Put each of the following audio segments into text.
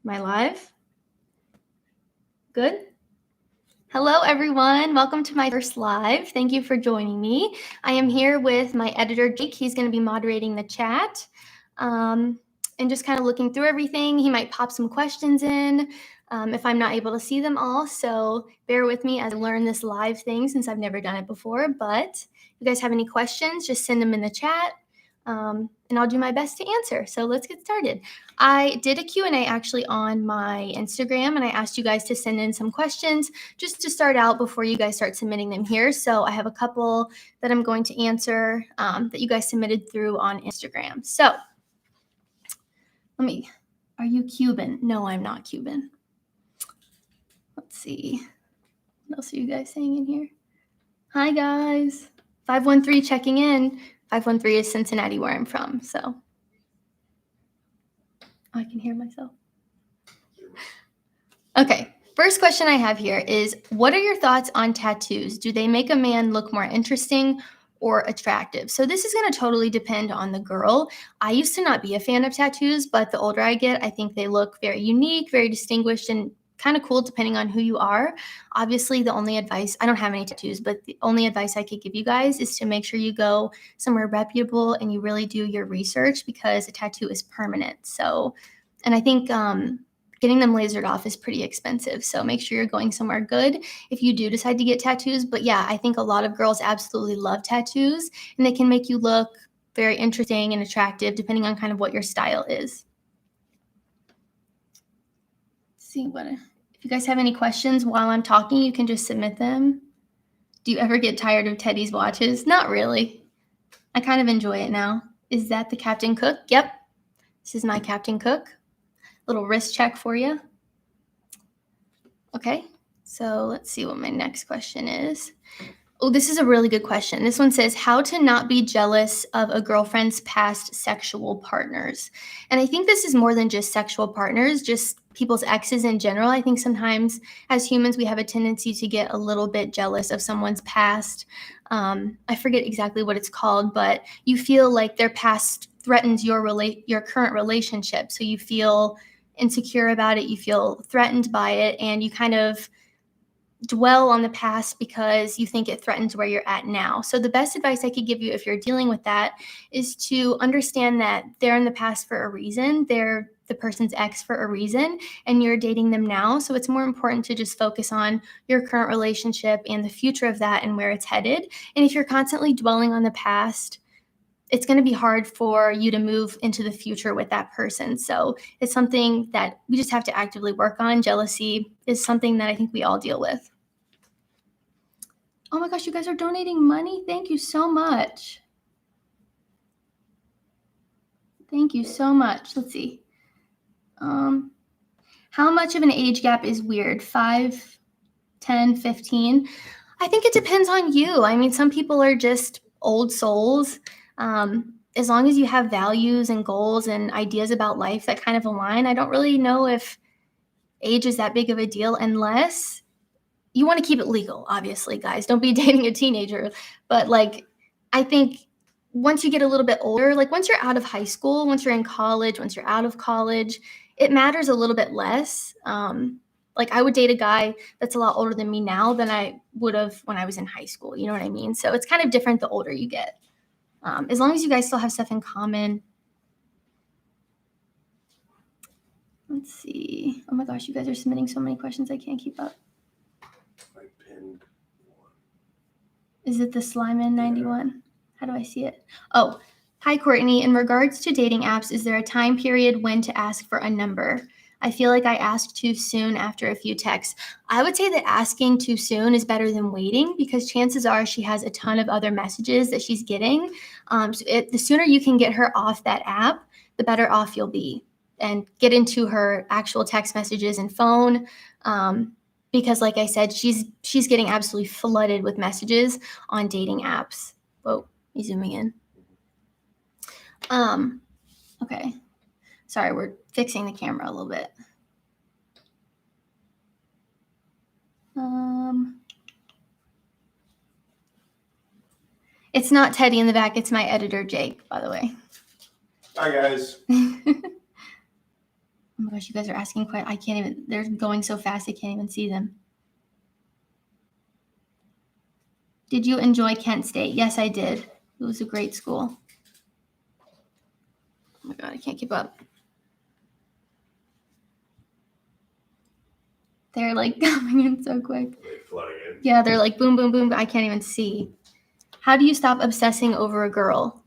Am I live? Good. Hello, everyone. Welcome to my first live. Thank you for joining me. I am here with my editor, Jake. He's going to be moderating the chat and just kind of looking through everything. He might pop some questions in if I'm not able to see them all. So bear with me as I learn this live thing since I've never done it before. But if you guys have any questions, just send them in the chat. And I'll do my best to answer. So let's get started. I did a Q&A actually on my Instagram, and I asked you guys to send in some questions just to start out before you guys start submitting them here. So I have a couple that I'm going to answer that you guys submitted through on Instagram. So are you Cuban? No, I'm not Cuban. Let's see. What else are you guys saying in here? Hi, guys. 513 checking in. 513 is Cincinnati, where I'm from, so I can hear myself. Okay, first question I have here is, what are your thoughts on tattoos? Do they make a man look more interesting or attractive? So this is going to totally depend on the girl. I used to not be a fan of tattoos, but the older I get, I think they look very unique, very distinguished, and kind of cool depending on who you are. Obviously, the only advice, I don't have any tattoos, but the only advice I could give you guys is to make sure you go somewhere reputable and you really do your research, because a tattoo is permanent. So, and I think getting them lasered off is pretty expensive. So make sure you're going somewhere good if you do decide to get tattoos. But yeah, I think a lot of girls absolutely love tattoos, and they can make you look very interesting and attractive depending on kind of what your style is. Let's see if you guys have any questions while I'm talking, you can just submit them. Do you ever get tired of Teddy's watches? Not really. I kind of enjoy it now. Is that the Captain Cook? Yep. This is my Captain Cook. Little wrist check for you. Okay, so let's see what my next question is. Oh, this is a really good question. This one says, how to not be jealous of a girlfriend's past sexual partners. And I think this is more than just sexual partners, just people's exes in general. I think sometimes as humans, we have a tendency to get a little bit jealous of someone's past. I forget exactly what it's called, but you feel like their past threatens your current relationship. So you feel insecure about it, you feel threatened by it, and you kind of dwell on the past because you think it threatens where you're at now. So the best advice I could give you if you're dealing with that is to understand that they're in the past for a reason. They're the person's ex for a reason, and you're dating them now. So it's more important to just focus on your current relationship and the future of that and where it's headed. And if you're constantly dwelling on the past, it's going to be hard for you to move into the future with that person. So it's something that we just have to actively work on. Jealousy is something that I think we all deal with. Oh my gosh, you guys are donating money? Thank you so much. Thank you so much. Let's see. How much of an age gap is weird? 5, 10, 15? I think it depends on you. I mean, some people are just old souls. As long as you have values and goals and ideas about life that kind of align, I don't really know if age is that big of a deal, unless you want to keep it legal, obviously, guys. Don't be dating a teenager. But I think once you get a little bit older, once you're out of high school, once you're in college, once you're out of college, it matters a little bit less. I would date a guy that's a lot older than me now than I would have when I was in high school. You know what I mean? So it's kind of different the older you get. As long as you guys still have stuff in common. Let's see. Oh my gosh, you guys are submitting so many questions. I can't keep up. I pinned one. Is it the Sliman 91? How do I see it? Oh, hi, Courtney. In regards to dating apps, is there a time period when to ask for a number? I feel like I asked too soon after a few texts. I would say that asking too soon is better than waiting, because chances are she has a ton of other messages that she's getting. The sooner you can get her off that app, the better off you'll be, and get into her actual text messages and phone. Because like I said, she's getting absolutely flooded with messages on dating apps. Whoa, he's zooming in. Okay. Sorry, we're fixing the camera a little bit. It's not Teddy in the back. It's my editor, Jake, by the way. Hi, guys. Oh my gosh, you guys are asking quite. I can't even. They're going so fast, I can't even see them. Did you enjoy Kent State? Yes, I did. It was a great school. Oh my god, I can't keep up. They're like coming in so quick. Are they flooding in? Yeah, they're like boom, boom, boom. I can't even see. How do you stop obsessing over a girl?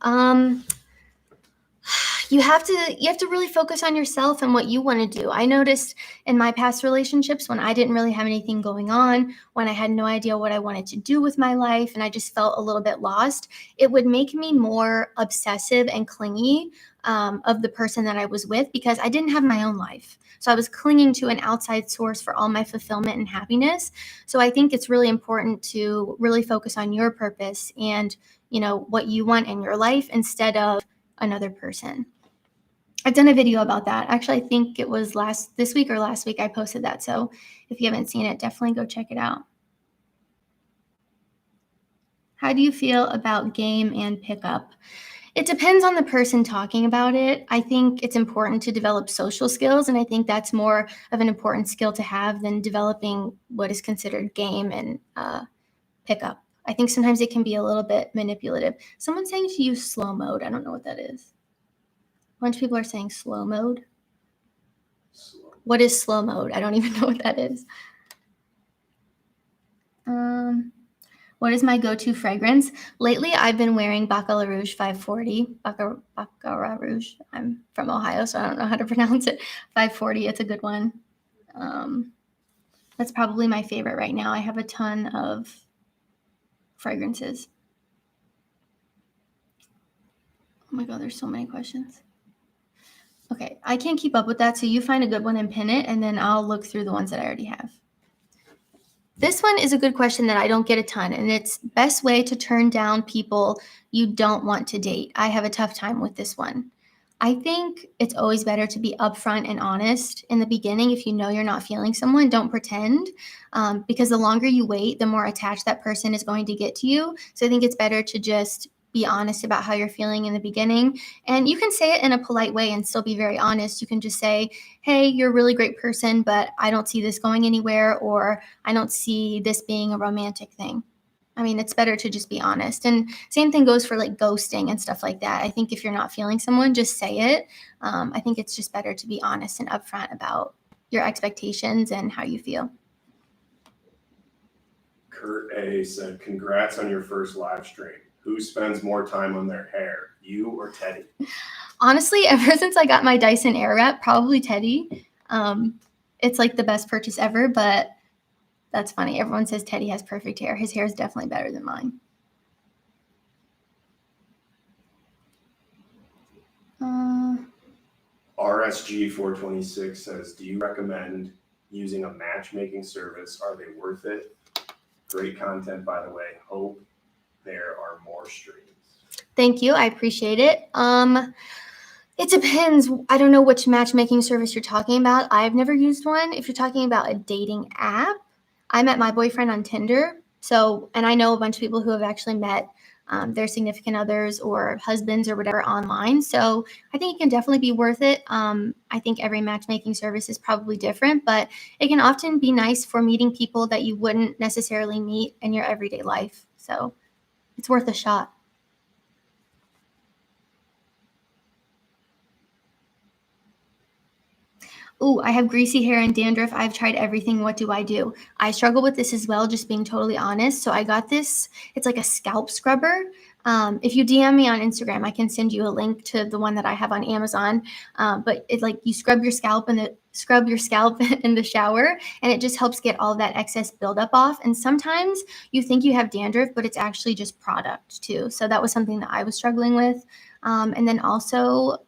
You have to really focus on yourself and what you want to do. I noticed in my past relationships when I didn't really have anything going on, when I had no idea what I wanted to do with my life and I just felt a little bit lost, it would make me more obsessive and clingy of the person that I was with because I didn't have my own life. So I was clinging to an outside source for all my fulfillment and happiness. So I think it's really important to really focus on your purpose and, what you want in your life instead of another person. I've done a video about that. Actually, I think it was this week or last week I posted that. So if you haven't seen it, definitely go check it out. How do you feel about game and pickup? It depends on the person talking about it. I think it's important to develop social skills, and I think that's more of an important skill to have than developing what is considered game and pickup. I think sometimes it can be a little bit manipulative. Someone's saying to use slow mode. I don't know what that is. A bunch of people are saying slow mode. What is slow mode? I don't even know what that is. What is my go-to fragrance? Lately, I've been wearing Baccarat Rouge 540. Baccarat Rouge. I'm from Ohio, so I don't know how to pronounce it. 540, it's a good one. That's probably my favorite right now. I have a ton of fragrances. Oh my God, there's so many questions. Okay, I can't keep up with that, so you find a good one and pin it, and then I'll look through the ones that I already have. This one is a good question that I don't get a ton, and it's best way to turn down people you don't want to date. I have a tough time with this one. I think it's always better to be upfront and honest in the beginning. If you know you're not feeling someone, don't pretend, because the longer you wait, the more attached that person is going to get to you. So I think it's better to just be honest about how you're feeling in the beginning. And you can say it in a polite way and still be very honest. You can just say, hey, you're a really great person, but I don't see this going anywhere, or I don't see this being a romantic thing. I mean, it's better to just be honest. And same thing goes for like ghosting and stuff like that. I think if you're not feeling someone, just say it. I think it's just better to be honest and upfront about your expectations and how you feel. Kurt A said, congrats on your first live stream. Who spends more time on their hair, you or Teddy? Honestly, ever since I got my Dyson Airwrap, probably Teddy. It's like the best purchase ever, but that's funny. Everyone says Teddy has perfect hair. His hair is definitely better than mine. RSG 426 says, do you recommend using a matchmaking service? Are they worth it? Great content, by the way. Hope there are more streams. Thank you. I appreciate it. It depends. I don't know which matchmaking service you're talking about. I've never used one. If you're talking about a dating app, I met my boyfriend on Tinder. And I know a bunch of people who have actually met their significant others or husbands or whatever online. So I think it can definitely be worth it. I think every matchmaking service is probably different, but it can often be nice for meeting people that you wouldn't necessarily meet in your everyday life. So it's worth a shot. Ooh, I have greasy hair and dandruff. I've tried everything. What do I do? I struggle with this as well, just being totally honest. So I got this. It's like a scalp scrubber. If you DM me on Instagram, I can send you a link to the one that I have on Amazon. But it's like you scrub your scalp in the shower, and it just helps get all that excess buildup off. And sometimes you think you have dandruff, but it's actually just product too. So that was something that I was struggling with. And then also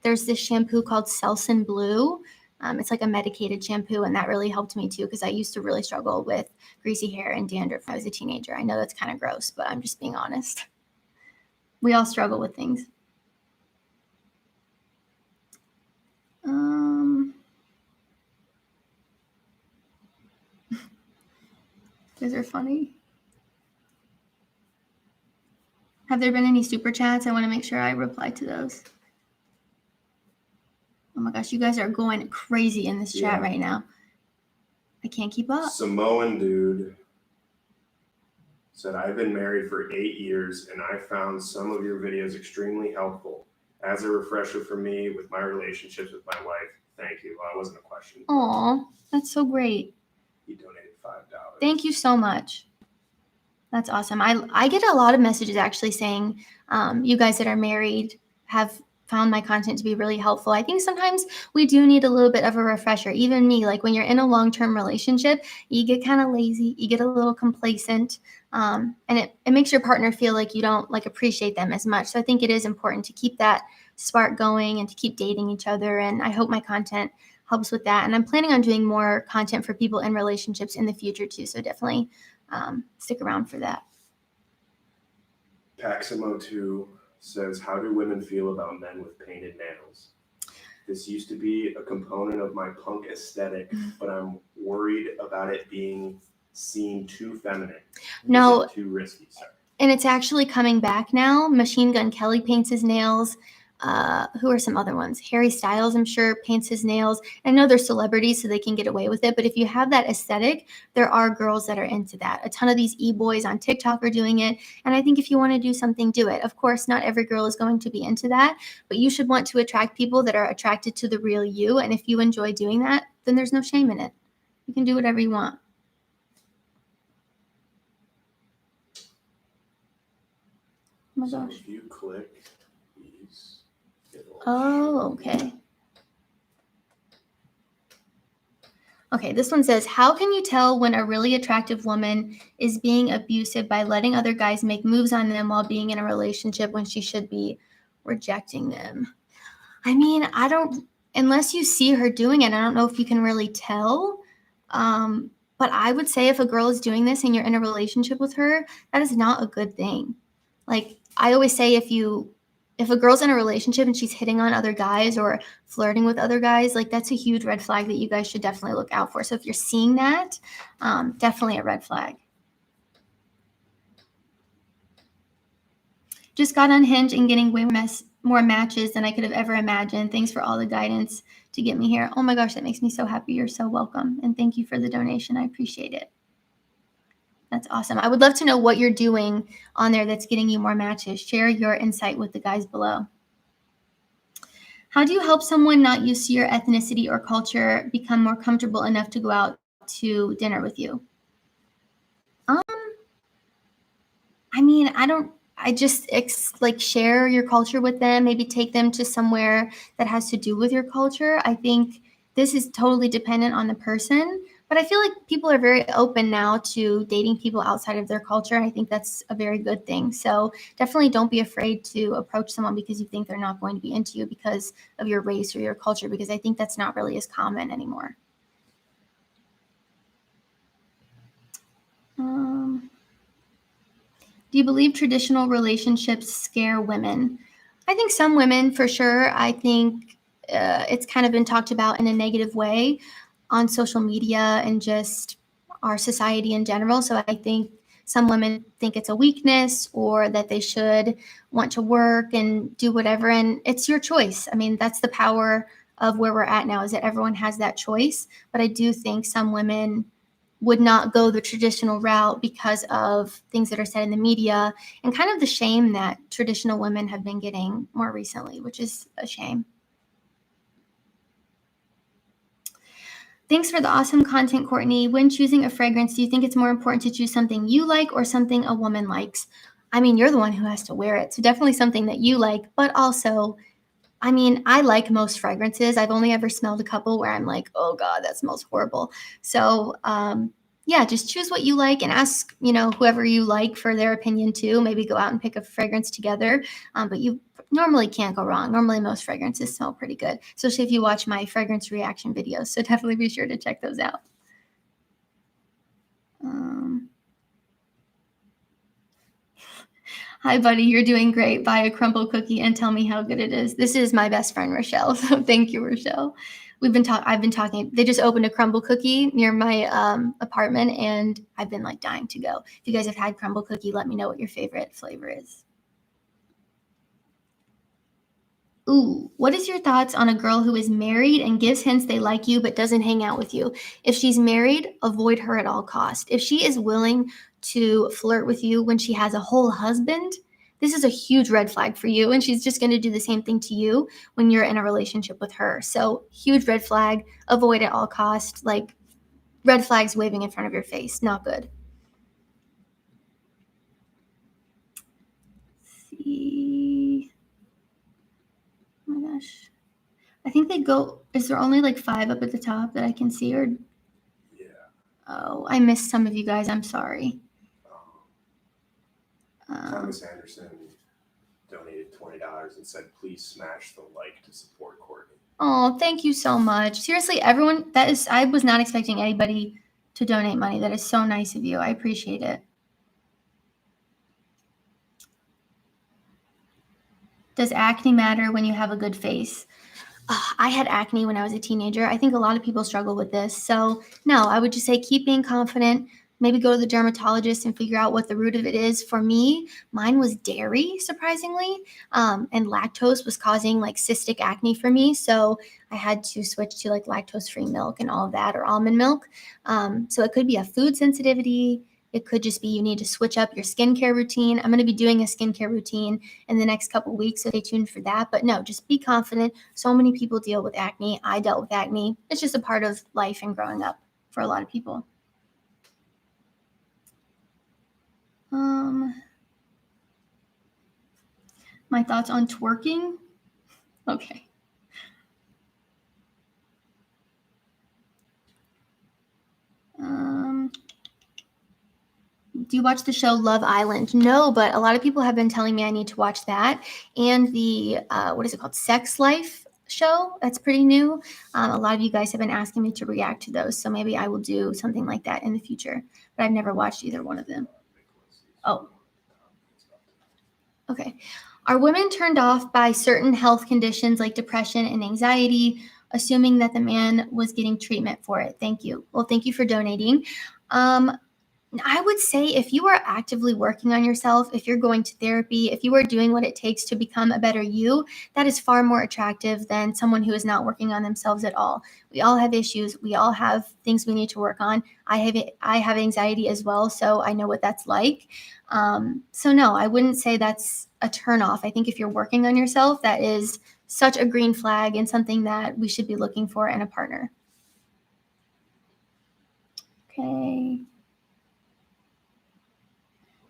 there's this shampoo called Selsun Blue. It's like a medicated shampoo, and that really helped me too because I used to really struggle with greasy hair and dandruff when I was a teenager. I know that's kind of gross, but I'm just being honest. We all struggle with things. Those are funny. Have there been any super chats? I want to make sure I reply to those. Oh my gosh, you guys are going crazy in this chat right now. I can't keep up. Samoan dude said, I've been married for 8 years and I found some of your videos extremely helpful. As a refresher for me with my relationships with my wife, thank you. Well, that wasn't a question. Aw, that's so great. He donated $5. Thank you so much. That's awesome. I get a lot of messages actually saying you guys that are married have found my content to be really helpful. I think sometimes we do need a little bit of a refresher. Even me, like when you're in a long-term relationship, you get kind of lazy, you get a little complacent, and it makes your partner feel like you don't like appreciate them as much. So I think it is important to keep that spark going and to keep dating each other. And I hope my content helps with that. And I'm planning on doing more content for people in relationships in the future too. So definitely stick around for that. Paximo2 says, how do women feel about men with painted nails? This used to be a component of my punk aesthetic, but I'm worried about it being seen too feminine. No, too risky. Sorry. And it's actually coming back now. Machine Gun Kelly paints his nails. Who are some other ones? Harry Styles, I'm sure, paints his nails. I know they're celebrities, so they can get away with it. But if you have that aesthetic, there are girls that are into that. A ton of these e-boys on TikTok are doing it. And I think if you want to do something, do it. Of course, not every girl is going to be into that, but you should want to attract people that are attracted to the real you. And if you enjoy doing that, then there's no shame in it. You can do whatever you want. Oh my gosh. So if you click these, oh, okay. Okay, this one says, how can you tell when a really attractive woman is being abusive by letting other guys make moves on them while being in a relationship when she should be rejecting them? I mean, unless you see her doing it, I don't know if you can really tell. But I would say if a girl is doing this and you're in a relationship with her, that is not a good thing. Like I always say, if a girl's in a relationship and she's hitting on other guys or flirting with other guys, like that's a huge red flag that you guys should definitely look out for. So if you're seeing that, definitely a red flag. Just got on Hinge and getting way more matches than I could have ever imagined. Thanks for all the guidance to get me here. Oh my gosh, that makes me so happy. You're so welcome. And thank you for the donation. I appreciate it. That's awesome. I would love to know what you're doing on there that's getting you more matches. Share your insight with the guys below. How do you help someone not used to your ethnicity or culture become more comfortable enough to go out to dinner with you? I mean, I just like share your culture with them, maybe take them to somewhere that has to do with your culture. I think this is totally dependent on the person, but I feel like people are very open now to dating people outside of their culture. I think that's a very good thing. So definitely don't be afraid to approach someone because you think they're not going to be into you because of your race or your culture, because I think that's not really as common anymore. Do you believe traditional relationships scare women? I think some women, for sure. I think it's kind of been talked about in a negative way on social media and just our society in general. So I think some women think it's a weakness or that they should want to work and do whatever. And it's your choice. I mean, that's the power of where we're at now, is that everyone has that choice. But I do think some women would not go the traditional route because of things that are said in the media and kind of the shame that traditional women have been getting more recently, which is a shame. Thanks for the awesome content, Courtney. When choosing a fragrance, do you think it's more important to choose something you like or something a woman likes? I mean, you're the one who has to wear it, so definitely something that you like, but also, I mean, I like most fragrances. I've only ever smelled a couple where I'm like, oh God, that smells horrible. So yeah, just choose what you like and ask, whoever you like for their opinion too. Maybe go out and pick a fragrance together. But you normally can't go wrong. Normally most fragrances smell pretty good, especially if you watch my fragrance reaction videos. So definitely be sure to check those out. Hi, buddy. You're doing great. Buy a crumble cookie and tell me how good it is. This is my best friend, Rochelle. So thank you, Rochelle. I've been talking. They just opened a crumble cookie near my apartment, and I've been like dying to go. If you guys have had crumble cookie, let me know what your favorite flavor is. Ooh, what is your thoughts on a girl who is married and gives hints they like you but doesn't hang out with you? If she's married, avoid her at all cost. If she is willing to flirt with you when she has a whole husband, this is a huge red flag for you, and she's just going to do the same thing to you when you're in a relationship with her. So, huge red flag, avoid at all cost. Like red flags waving in front of your face, not good. Let's see. Oh my gosh. I think they go. Is there only like 5 up at the top that I can see? Or Yeah. oh, I missed some of you guys. I'm sorry. Thomas Anderson donated $20 and said, "Please smash the like to support Courtney." Oh, thank you so much. Seriously, everyone. That is. I was not expecting anybody to donate money. That is so nice of you. I appreciate it. Does acne matter when you have a good face? I had acne when I was a teenager. I think a lot of people struggle with this. So, no, I would just say keep being confident. Maybe go to the dermatologist and figure out what the root of it is. For me, mine was dairy, surprisingly. And lactose was causing like cystic acne for me. So I had to switch to like lactose free milk and all of that, or almond milk. So it could be a food sensitivity. It could just be you need to switch up your skincare routine. I'm going to be doing a skincare routine in the next couple weeks, so stay tuned for that. But no, just be confident. So many people deal with acne. I dealt with acne. It's just a part of life and growing up for a lot of people. My thoughts on twerking? Okay. Do you watch the show Love Island? No, but a lot of people have been telling me I need to watch that. And the, what is it called? Sex Life show. That's pretty new. A lot of you guys have been asking me to react to those. So maybe I will do something like that in the future. But I've never watched either one of them. Oh. Okay. Are women turned off by certain health conditions like depression and anxiety, assuming that the man was getting treatment for it? Thank you. Well, thank you for donating. I would say if you are actively working on yourself, if you're going to therapy, if you are doing what it takes to become a better you, that is far more attractive than someone who is not working on themselves at all. We all have issues. We all have things we need to work on. I have anxiety as well, so I know what that's like. So no, I wouldn't say that's a turnoff. I think if you're working on yourself, that is such a green flag and something that we should be looking for in a partner. Okay.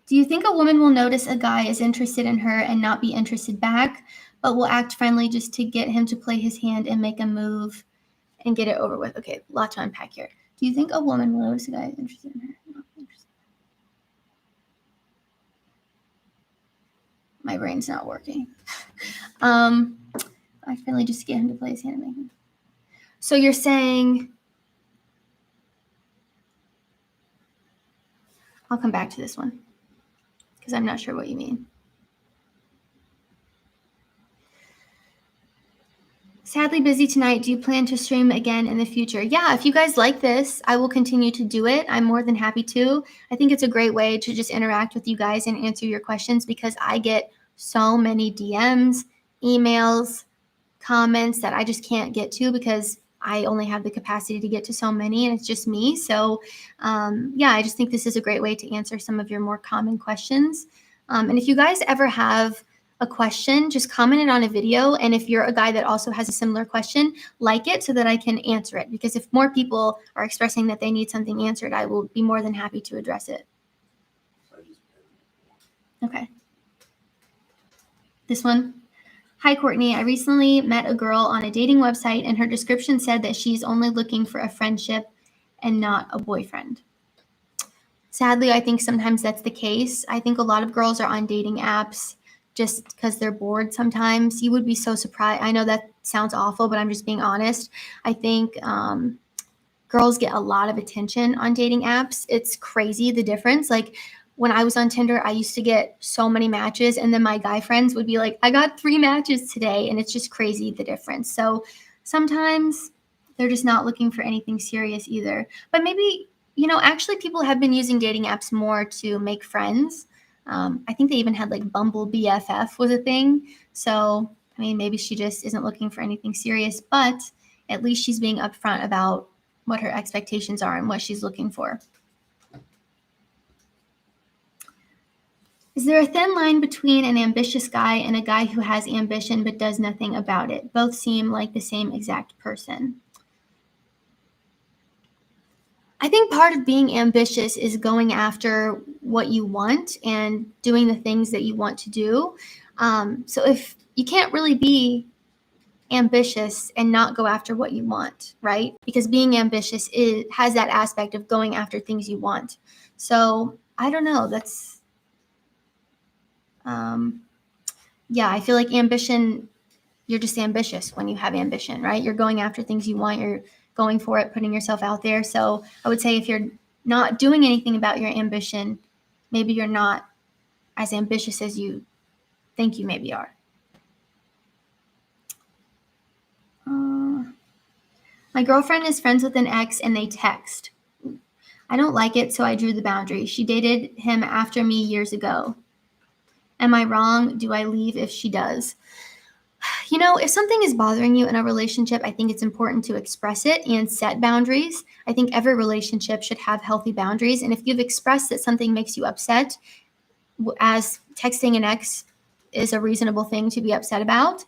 Do you think a woman will notice a guy is interested in her and not be interested back, but will act friendly just to get him to play his hand and make a move and get it over with? Okay, a lot to unpack here. Do you think a woman will notice a guy is interested in her and not be interested? My brain's not working. Act friendly just to get him to play his hand and make him. So you're saying, I'll come back to this one because I'm not sure what you mean. Sadly busy tonight. Do you plan to stream again in the future? Yeah, if you guys like this, I will continue to do it. I'm more than happy to. I think it's a great way to just interact with you guys and answer your questions because I get so many DMs, emails, comments that I just can't get to because I only have the capacity to get to so many and it's just me. So yeah, I just think this is a great way to answer some of your more common questions. And if you guys ever have a question, just comment it on a video. And if you're a guy that also has a similar question, like it so that I can answer it. Because if more people are expressing that they need something answered, I will be more than happy to address it. Okay. This one. Hi, Courtney. I recently met a girl on a dating website, and her description said that she's only looking for a friendship and not a boyfriend. Sadly, I think sometimes that's the case. I think a lot of girls are on dating apps just because they're bored sometimes. You would be so surprised. I know that sounds awful, but I'm just being honest. I think girls get a lot of attention on dating apps. It's crazy the difference. Like, when I was on Tinder, I used to get so many matches, and then my guy friends would be like, I got 3 matches today, and it's just crazy the difference. So sometimes they're just not looking for anything serious either. But maybe, actually people have been using dating apps more to make friends. I think they even had like Bumble BFF was a thing. So I mean, maybe she just isn't looking for anything serious, but at least she's being upfront about what her expectations are and what she's looking for. Is there a thin line between an ambitious guy and a guy who has ambition but does nothing about it? Both seem like the same exact person. I think part of being ambitious is going after what you want and doing the things that you want to do. So if you can't really be ambitious and not go after what you want, right? Because being ambitious has that aspect of going after things you want. So I don't know. That's yeah, I feel like ambition, you're just ambitious when you have ambition, right? You're going after things you want, you're going for it, putting yourself out there. So I would say if you're not doing anything about your ambition, maybe you're not as ambitious as you think you maybe are. My girlfriend is friends with an ex and they text. I don't like it, so I drew the boundary. She dated him after me years ago. Am I wrong? Do I leave if she does? You know, if something is bothering you in a relationship, I think it's important to express it and set boundaries. I think every relationship should have healthy boundaries. And if you've expressed that something makes you upset, as texting an ex is a reasonable thing to be upset about,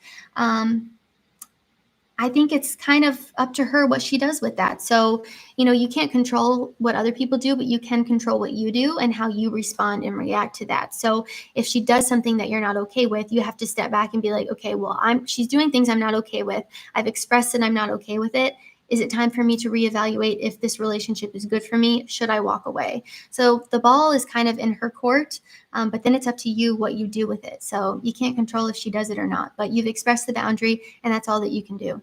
I think it's kind of up to her what she does with that. So, you know, you can't control what other people do, but you can control what you do and how you respond and react to that. So if she does something that you're not okay with, you have to step back and be like, okay, well, she's doing things I'm not okay with. I've expressed that I'm not okay with it. Is it time for me to reevaluate if this relationship is good for me? Should I walk away? So the ball is kind of in her court, but then it's up to you what you do with it. So you can't control if she does it or not, but you've expressed the boundary and that's all that you can do.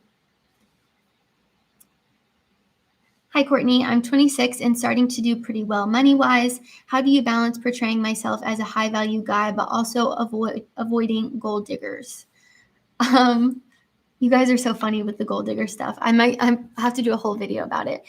Hi, Courtney. I'm 26 and starting to do pretty well money-wise. How do you balance portraying myself as a high-value guy, but also avoiding gold diggers? You guys are so funny with the gold digger stuff. I have to do a whole video about it.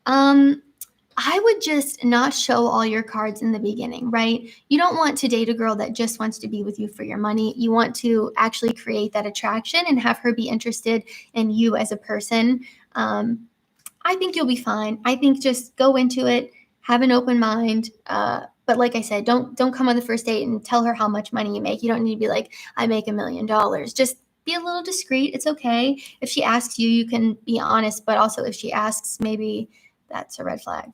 I would just not show all your cards in the beginning, right? You don't want to date a girl that just wants to be with you for your money. You want to actually create that attraction and have her be interested in you as a person. I think you'll be fine. I think just go into it, have an open mind. But like I said, don't come on the first date and tell her how much money you make. You don't need to be like, I make $1 million. Just be a little discreet. It's okay. If she asks you, you can be honest. But also if she asks, maybe that's a red flag.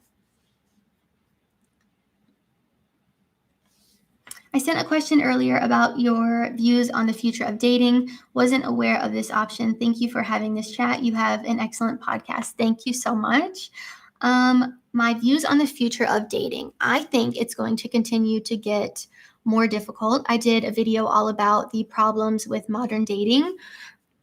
I sent a question earlier about your views on the future of dating. Wasn't aware of this option. Thank you for having this chat. You have an excellent podcast. Thank you so much. My views on the future of dating. I think it's going to continue to get more difficult. I did a video all about the problems with modern dating.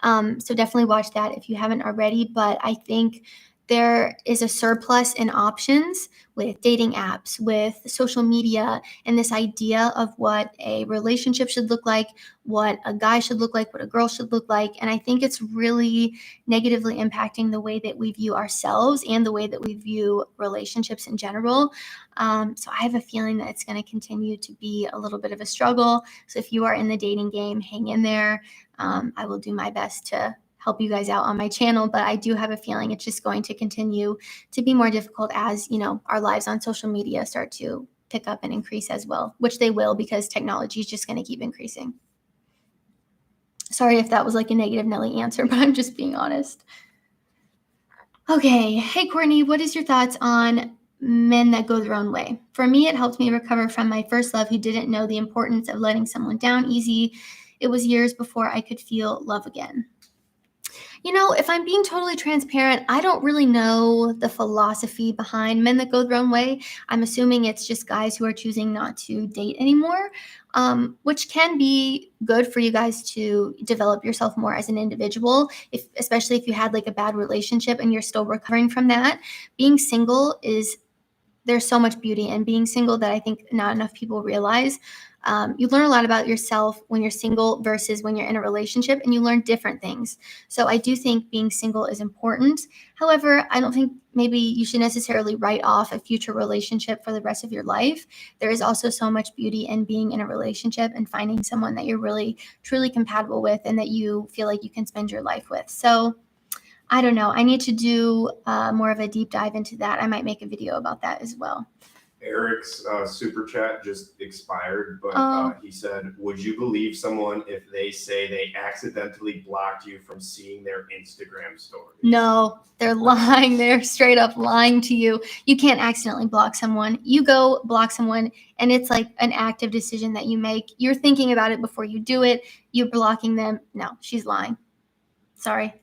So definitely watch that if you haven't already. But I think there is a surplus in options with dating apps, with social media, and this idea of what a relationship should look like, what a guy should look like, what a girl should look like. And I think it's really negatively impacting the way that we view ourselves and the way that we view relationships in general. So I have a feeling that it's going to continue to be a little bit of a struggle. So if you are in the dating game, hang in there. I will do my best to help you guys out on my channel, but I do have a feeling it's just going to continue to be more difficult as, you know, our lives on social media start to pick up and increase as well, which they will because technology is just going to keep increasing. Sorry if that was like a negative Nelly answer, but I'm just being honest. Okay. Hey, Courtney, what is your thoughts on men that go their own way? For me, it helped me recover from my first love who didn't know the importance of letting someone down easy. It was years before I could feel love again. You know, if I'm being totally transparent, I don't really know the philosophy behind men that go their own way. I'm assuming it's just guys who are choosing not to date anymore, which can be good for you guys to develop yourself more as an individual, especially if you had like a bad relationship and you're still recovering from that. Being single there's so much beauty in being single that I think not enough people realize. You learn a lot about yourself when you're single versus when you're in a relationship, and you learn different things. So I do think being single is important. However, I don't think maybe you should necessarily write off a future relationship for the rest of your life. There is also so much beauty in being in a relationship and finding someone that you're really truly compatible with and that you feel like you can spend your life with. So I don't know. I need to do more of a deep dive into that. I might make a video about that as well. Eric's super chat just expired, but Oh. he said, "Would you believe someone if they say they accidentally blocked you from seeing their Instagram stories?" No, they're lying. They're straight up lying to you. You can't accidentally block someone. You go block someone, and it's like an active decision that you make. You're thinking about it before you do it. You're blocking them. No, she's lying. Sorry.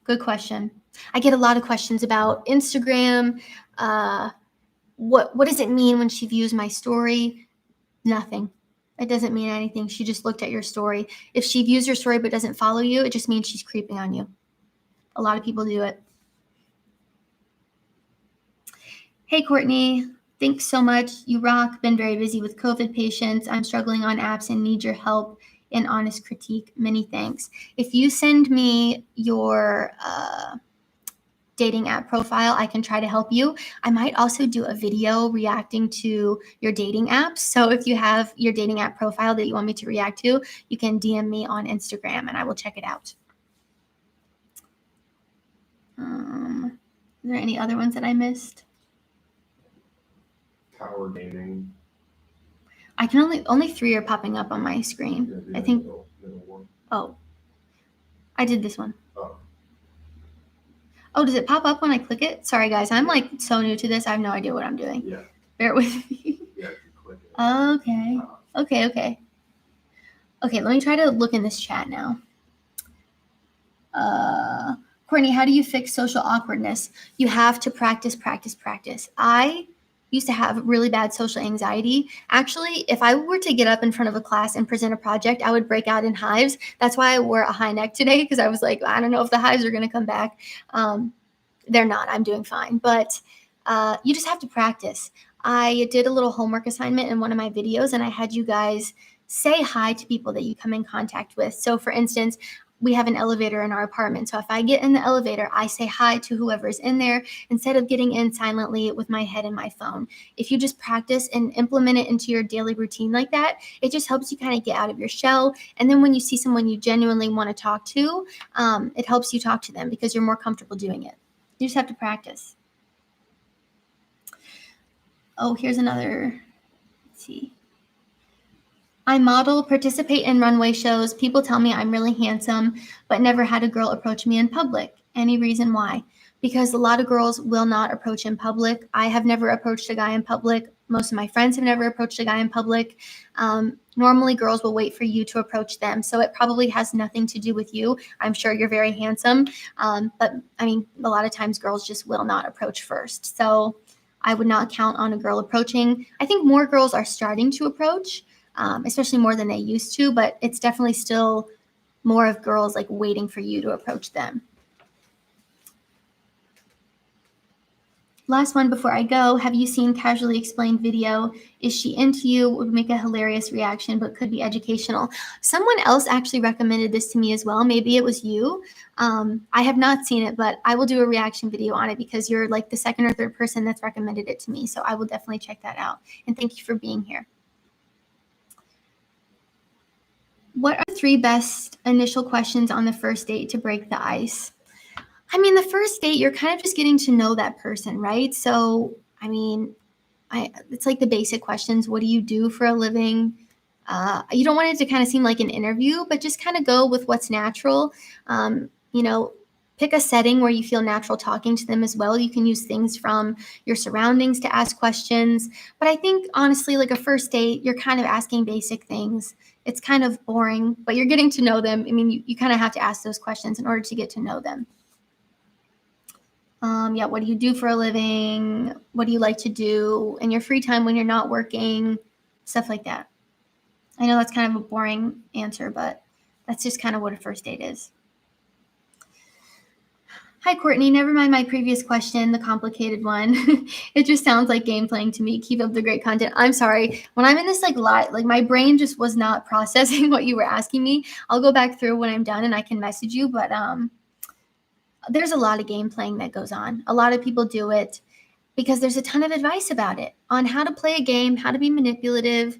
Good question. I get a lot of questions about Instagram. What does it mean when she views my story? Nothing. It doesn't mean anything. She just looked at your story. If she views your story but doesn't follow you, it just means she's creeping on you. A lot of people do it. Hey, Courtney. Thanks so much. You rock. Been very busy with COVID patients. I'm struggling on apps and need your help and honest critique. Many thanks. If you send me your dating app profile, I can try to help you. I might also do a video reacting to your dating apps. So if you have your dating app profile that you want me to react to, you can DM me on Instagram and I will check it out. Are there any other ones that I missed? Tower Gaming. I can only 3 are popping up on my screen. Yeah, I think. middle one. Oh, I did this one. Oh. Oh, does it pop up when I click it? Sorry, guys. I'm like so new to this. I have no idea what I'm doing. Yeah. Bear with me. Yeah, if you click it. Okay. Okay, let me try to look in this chat now. Courtney, how do you fix social awkwardness? You have to practice. I used to have really bad social anxiety. Actually, if I were to get up in front of a class and present a project, I would break out in hives. That's why I wore a high neck today, because I was like, I don't know if the hives are going to come back. They're not. I'm doing fine. But you just have to practice. I did a little homework assignment in one of my videos, and I had you guys say hi to people that you come in contact with. So, for instance, we have an elevator in our apartment. So if I get in the elevator, I say hi to whoever's in there instead of getting in silently with my head in my phone. If you just practice and implement it into your daily routine like that, it just helps you kind of get out of your shell. And then when you see someone you genuinely want to talk to, it helps you talk to them because you're more comfortable doing it. You just have to practice. Oh, here's another. Let's see. I model, participate in runway shows. People tell me I'm really handsome, but never had a girl approach me in public. Any reason why? Because a lot of girls will not approach in public. I have never approached a guy in public. Most of my friends have never approached a guy in public. Normally, girls will wait for you to approach them. So it probably has nothing to do with you. I'm sure you're very handsome. But I mean, a lot of times girls just will not approach first. So I would not count on a girl approaching. I think more girls are starting to approach. Especially more than they used to, but it's definitely still more of girls like waiting for you to approach them. Last one before I go. Have you seen Casually Explained video? Is she into you? Would make a hilarious reaction, but could be educational. Someone else actually recommended this to me as well. Maybe it was you. I have not seen it, but I will do a reaction video on it because you're like the second or third person that's recommended it to me. So I will definitely check that out. And thank you for being here. What are 3 best initial questions on the first date to break the ice? I mean, the first date, you're kind of just getting to know that person, right? So, I mean, it's like the basic questions. What do you do for a living? You don't want it to kind of seem like an interview, but just kind of go with what's natural. Pick a setting where you feel natural talking to them as well. You can use things from your surroundings to ask questions. But I think, honestly, like a first date, you're kind of asking basic things. It's kind of boring, but you're getting to know them. I mean, you kind of have to ask those questions in order to get to know them. What do you do for a living? What do you like to do in your free time when you're not working? Stuff like that. I know that's kind of a boring answer, but that's just kind of what a first date is. Hi, Courtney. Never mind my previous question, the complicated one. It just sounds like game playing to me. Keep up the great content. I'm sorry. When I'm in this like my brain just was not processing what you were asking me. I'll go back through when I'm done and I can message you. But there's a lot of game playing that goes on. A lot of people do it because there's a ton of advice about it on how to play a game, how to be manipulative.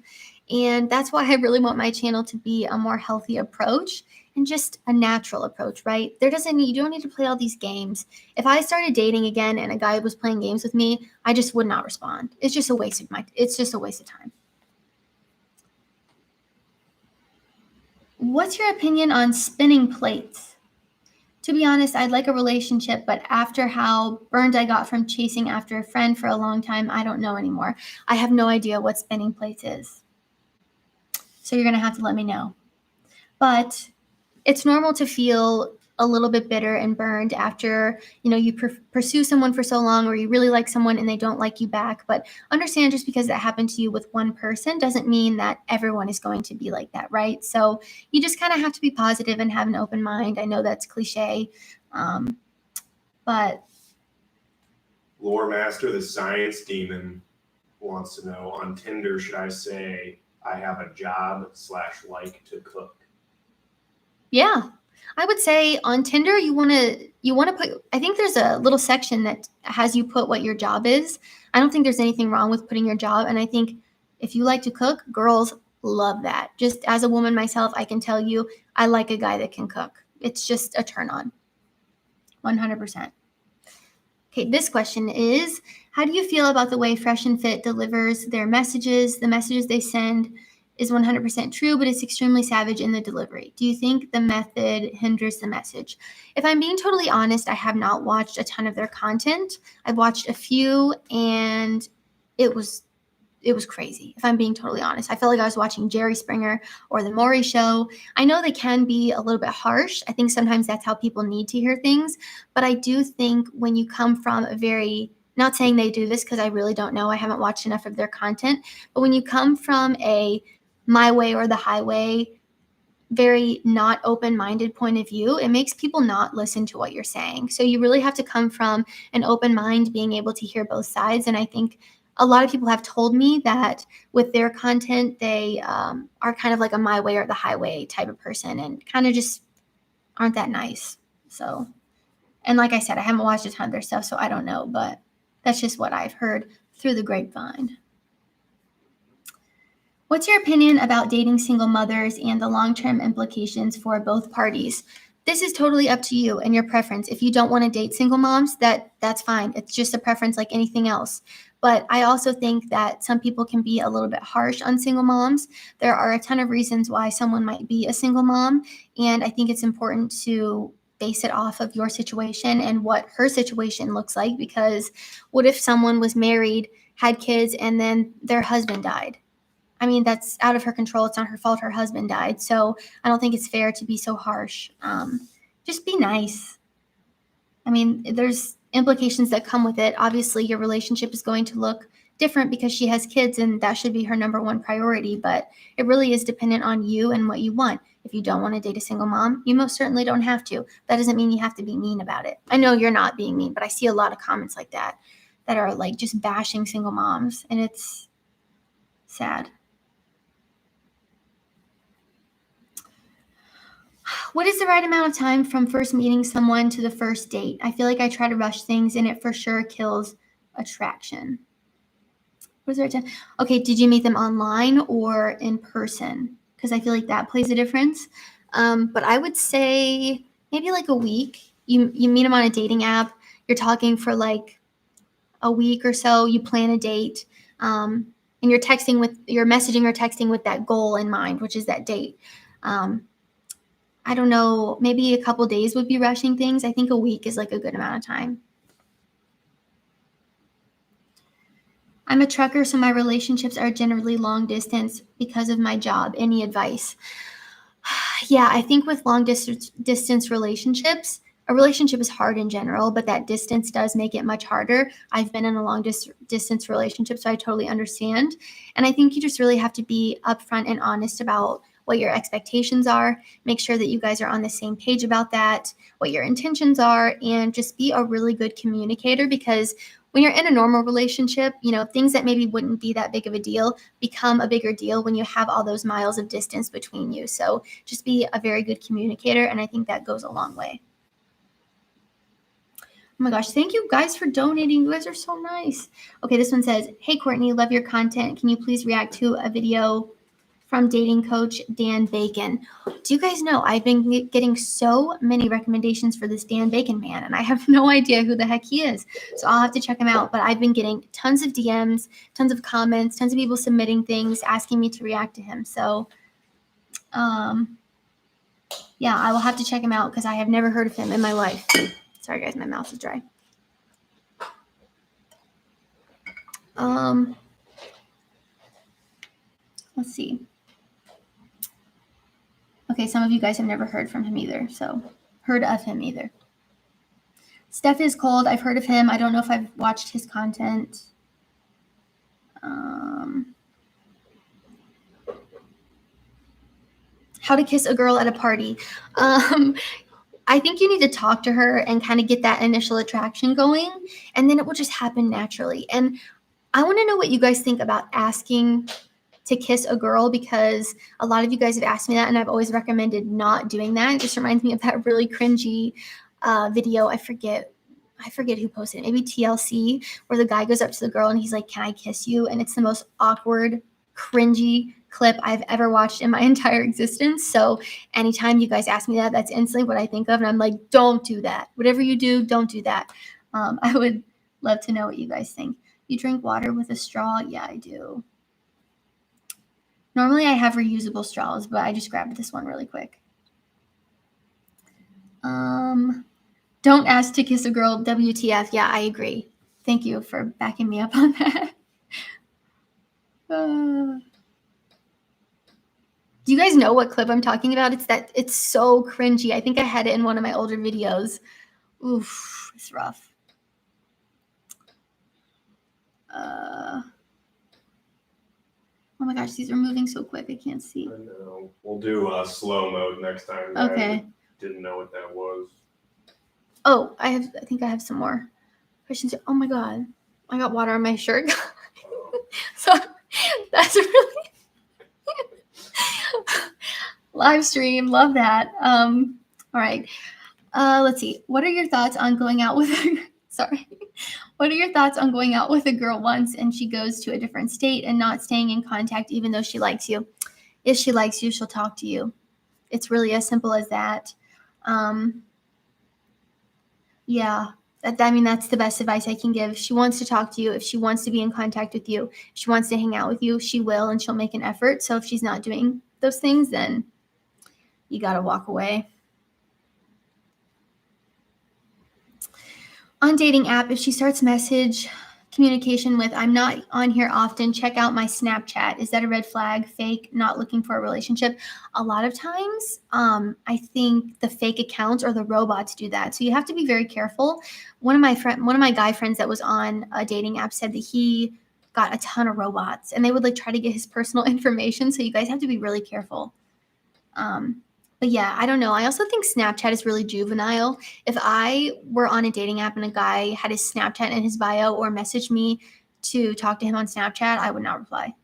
And that's why I really want my channel to be a more healthy approach and just a natural approach, right? You don't need to play all these games. If I started dating again and a guy was playing games with me, I just would not respond. It's just a waste of time. What's your opinion on spinning plates? To be honest, I'd like a relationship, but after how burned I got from chasing after a friend for a long time, I don't know anymore. I have no idea what spinning plates is. So you're going to have to let me know. But it's normal to feel a little bit bitter and burned after, you pursue someone for so long, or you really like someone and they don't like you back. But understand, just because that happened to you with one person doesn't mean that everyone is going to be like that, right? So you just kind of have to be positive and have an open mind. I know that's cliche, but Lore Master, the Science Demon, wants to know, on Tinder, should I say I have a job/like to cook? yeah, I would say on Tinder, you want to put, I think there's a little section that has you put what your job is. I don't think there's anything wrong with putting your job. And I think if you like to cook, girls love that. Just as a woman myself, I can tell you, I like a guy that can cook. It's just a turn on. 100%. Okay, this question is, how do you feel about the way Fresh and Fit delivers their messages? The messages they send is 100% true, but it's extremely savage in the delivery. Do you think the method hinders the message? If I'm being totally honest, I have not watched a ton of their content. I've watched a few, and it was crazy. If I'm being totally honest, I felt like I was watching Jerry Springer or the Maury Show. I know they can be a little bit harsh. I think sometimes that's how people need to hear things. But I do think when you come from not saying they do this because I really don't know, I haven't watched enough of their content, but when you come from a my way or the highway, very not open-minded point of view, it makes people not listen to what you're saying. So you really have to come from an open mind, being able to hear both sides. And I think a lot of people have told me that with their content, they are kind of like a my way or the highway type of person and kind of just aren't that nice. So, and like I said, I haven't watched a ton of their stuff, so I don't know, but that's just what I've heard through the grapevine. What's your opinion about dating single mothers and the long-term implications for both parties? This is totally up to you and your preference. If you don't want to date single moms, that's fine. It's just a preference like anything else. But I also think that some people can be a little bit harsh on single moms. There are a ton of reasons why someone might be a single mom, and I think it's important to base it off of your situation and what her situation looks like, because what if someone was married, had kids, and then their husband died? I mean, that's out of her control. It's not her fault her husband died. So I don't think it's fair to be so harsh. Just be nice. I mean, there's implications that come with it. Obviously, your relationship is going to look different because she has kids, and that should be her number one priority. But it really is dependent on you and what you want. If you don't want to date a single mom, you most certainly don't have to. That doesn't mean you have to be mean about it. I know you're not being mean, but I see a lot of comments like that are like just bashing single moms, and it's sad. What is the right amount of time from first meeting someone to the first date? I feel like I try to rush things and it for sure kills attraction. What is the right time? Okay, did you meet them online or in person? Because I feel like that plays a difference. But I would say maybe like a week. You meet them on a dating app. You're talking for like a week or so. You plan a date. And you're messaging or texting with that goal in mind, which is that date. I don't know, maybe a couple days would be rushing things. I think a week is like a good amount of time. I'm a trucker, so my relationships are generally long distance because of my job. Any advice? Yeah, I think with long distance relationships, a relationship is hard in general, but that distance does make it much harder. I've been in a long distance relationship, so I totally understand. And I think you just really have to be upfront and honest about what your expectations are. Make sure that you guys are on the same page about that, what your intentions are, and just be a really good communicator, because when you're in a normal relationship, things that maybe wouldn't be that big of a deal become a bigger deal when you have all those miles of distance between you. So just be a very good communicator, and I think that goes a long way. Oh my gosh, thank you guys for donating. You guys are so nice. Okay, this one says, hey, Courtney, love your content. Can you please react to a video from dating coach Dan Bacon? Do you guys know I've been getting so many recommendations for this Dan Bacon man, and I have no idea who the heck he is. So I'll have to check him out. But I've been getting tons of DMs, tons of comments, tons of people submitting things, asking me to react to him. So, yeah, I will have to check him out because I have never heard of him in my life. Sorry, guys, my mouth is dry. Let's see. Okay, some of you guys have never heard from him either, so heard of him either. Steph is cold. I've heard of him. I don't know if I've watched his content. How to kiss a girl at a party. I think you need to talk to her and kind of get that initial attraction going, and then it will just happen naturally. And I want to know what you guys think about asking to kiss a girl, because a lot of you guys have asked me that, and I've always recommended not doing that. It just reminds me of that really cringy video. I forget who posted it. Maybe TLC, where the guy goes up to the girl and he's like, "Can I kiss you?" And it's the most awkward, cringy clip I've ever watched in my entire existence. So anytime you guys ask me that, that's instantly what I think of. And I'm like, don't do that. Whatever you do, don't do that. I would love to know what you guys think. You drink water with a straw? Yeah, I do. Normally I have reusable straws, but I just grabbed this one really quick. Don't ask to kiss a girl, WTF. Yeah, I agree. Thank you for backing me up on that. Do you guys know what clip I'm talking about? It's so cringy. I think I had it in one of my older videos. Oof, it's rough. Oh my gosh, these are moving so quick. I can't see. I know. We'll do slow mode next time. Okay. I didn't know what that was. Oh, I think I have some more questions. Oh my God, I got water on my shirt. So that's really live stream. Love that. All right. Let's see. What are your thoughts on going out with What are your thoughts on going out with a girl once and she goes to a different state and not staying in contact even though she likes you? If she likes you, she'll talk to you. It's really as simple as that. Yeah. That's the best advice I can give. If she wants to talk to you, if she wants to be in contact with you, if she wants to hang out with you, she will, and she'll make an effort. So if she's not doing those things, then you got to walk away. On dating app, if she starts message communication with, "I'm not on here often, check out my Snapchat," is that a red flag? Fake, not looking for a relationship? A lot of times, I think the fake accounts or the robots do that. So you have to be very careful. One of my guy friends that was on a dating app said that he got a ton of robots, and they would try to get his personal information. So you guys have to be really careful. But yeah, I don't know. I also think Snapchat is really juvenile. If I were on a dating app and a guy had his Snapchat in his bio or messaged me to talk to him on Snapchat, I would not reply.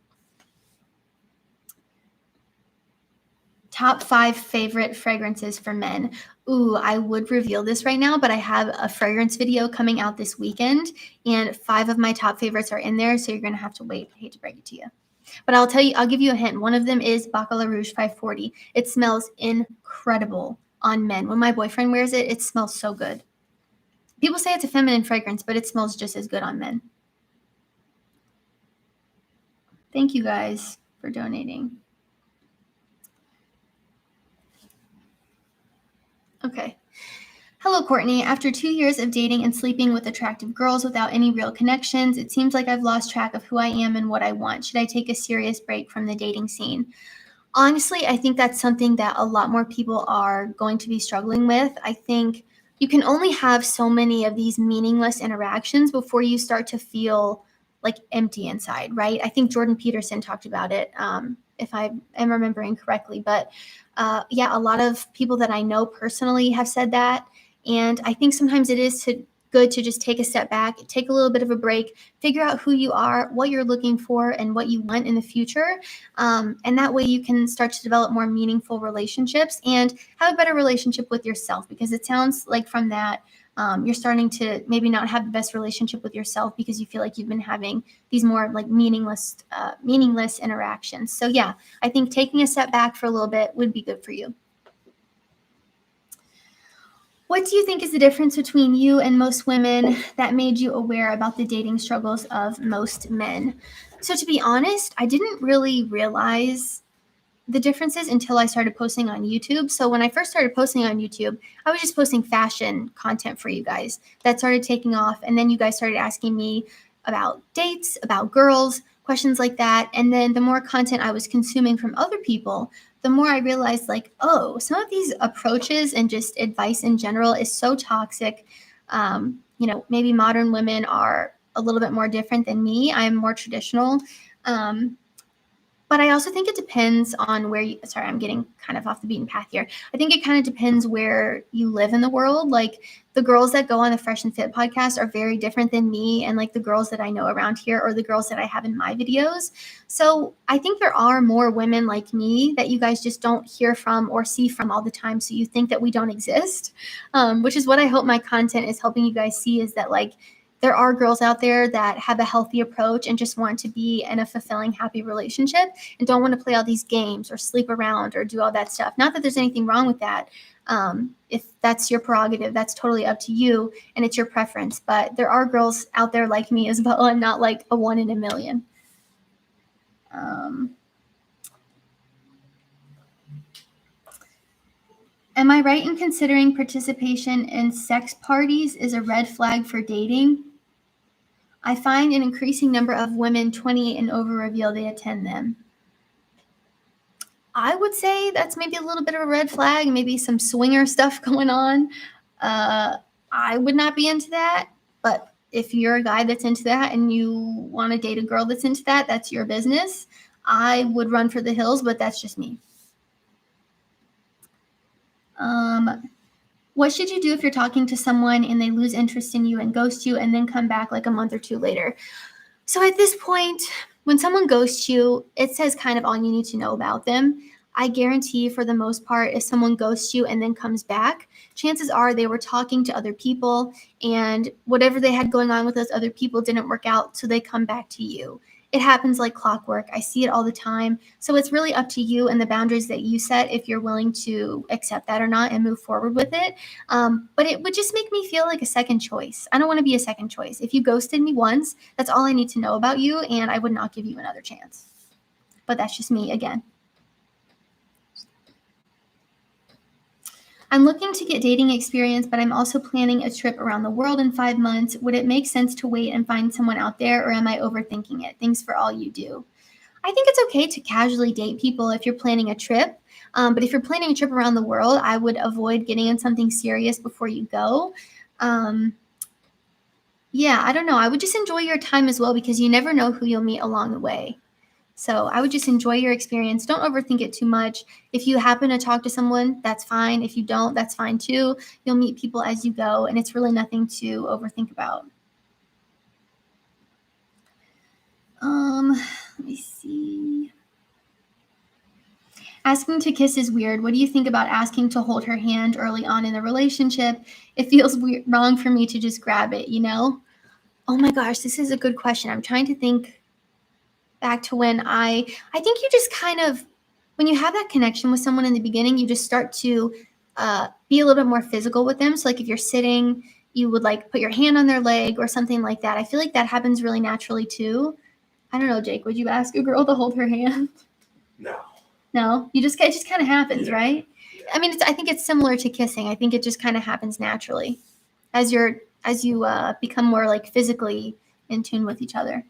Top 5 favorite fragrances for men. Ooh, I would reveal this right now, but I have a fragrance video coming out this weekend, and 5 of my top favorites are in there, so you're going to have to wait. I hate to break it to you. But I'll give you a hint. One of them is Baccarat Rouge 540. It smells incredible on men. When my boyfriend wears it, it smells so good. People say it's a feminine fragrance, but it smells just as good on men. Thank you guys for donating. Okay. Hello, Courtney. After 2 years of dating and sleeping with attractive girls without any real connections, it seems like I've lost track of who I am and what I want. Should I take a serious break from the dating scene? Honestly, I think that's something that a lot more people are going to be struggling with. I think you can only have so many of these meaningless interactions before you start to feel empty inside, right? I think Jordan Peterson talked about it. if I am remembering correctly. But yeah, a lot of people that I know personally have said that. And I think sometimes it is good to just take a step back, take a little bit of a break, figure out who you are, what you're looking for, and what you want in the future. And that way you can start to develop more meaningful relationships and have a better relationship with yourself, because it sounds like from that, you're starting to maybe not have the best relationship with yourself because you feel like you've been having these more like meaningless interactions. So yeah, I think taking a step back for a little bit would be good for you. What do you think is the difference between you and most women that made you aware about the dating struggles of most men? So to be honest, I didn't really realize the differences until I started posting on YouTube. So when I first started posting on YouTube, I was just posting fashion content for you guys. That started taking off. And then you guys started asking me about dates, about girls, questions like that. And then the more content I was consuming from other people, the more I realized, like, oh, some of these approaches and just advice in general is so toxic. Maybe modern women are a little bit more different than me. I'm more traditional. But I also think it depends on where you, sorry, I'm getting kind of off the beaten path here. I think it kind of depends where you live in the world. Like the girls that go on the Fresh and Fit podcast are very different than me. And like the girls that I know around here or the girls that I have in my videos. So I think there are more women like me that you guys just don't hear from or see from all the time. So you think that we don't exist, which is what I hope my content is helping you guys see, is that like, there are girls out there that have a healthy approach and just want to be in a fulfilling, happy relationship and don't want to play all these games or sleep around or do all that stuff. Not that there's anything wrong with that. If that's your prerogative, that's totally up to you and it's your preference. But there are girls out there like me as well, and not like a 1 in a million. Am I right in considering participation in sex parties is a red flag for dating? I find an increasing number of women 28 and over reveal they attend them. I would say that's maybe a little bit of a red flag, maybe some swinger stuff going on. I would not be into that, but if you're a guy that's into that and you want to date a girl that's into that, that's your business. I would run for the hills, but that's just me. What should you do if you're talking to someone and they lose interest in you and ghost you and then come back like a month or two later? So at this point, when someone ghosts you, it says kind of all you need to know about them. I guarantee for the most part, if someone ghosts you and then comes back, chances are they were talking to other people and whatever they had going on with those other people didn't work out, so they come back to you. It happens like clockwork. I see it all the time. So it's really up to you and the boundaries that you set if you're willing to accept that or not and move forward with it. But it would just make me feel like a second choice. I don't want to be a second choice. If you ghosted me once, that's all I need to know about you, and I would not give you another chance. But that's just me again. I'm looking to get dating experience, but I'm also planning a trip around the world in 5 months. Would it make sense to wait and find someone out there, or am I overthinking it? Thanks for all you do. I think it's okay to casually date people if you're planning a trip. But if you're planning a trip around the world, I would avoid getting in something serious before you go. Yeah, I don't know. I would just enjoy your time as well, because you never know who you'll meet along the way. So I would just enjoy your experience. Don't overthink it too much. If you happen to talk to someone, that's fine. If you don't, that's fine too. You'll meet people as you go, and it's really nothing to overthink about. Let me see. Asking to kiss is weird. What do you think about asking to hold her hand early on in the relationship? It feels wrong for me to just grab it, you know? Oh my gosh, this is a good question. I'm trying to think back to when I think you just kind of, when you have that connection with someone in the beginning, you just start to be a little bit more physical with them. So like if you're sitting, you would like put your hand on their leg or something like that. I feel like that happens really naturally too. I don't know, Jake, would you ask a girl to hold her hand? No, it just kind of happens, right? Yeah. I mean, I think it's similar to kissing. I think it just kind of happens naturally as you become more like physically in tune with each other.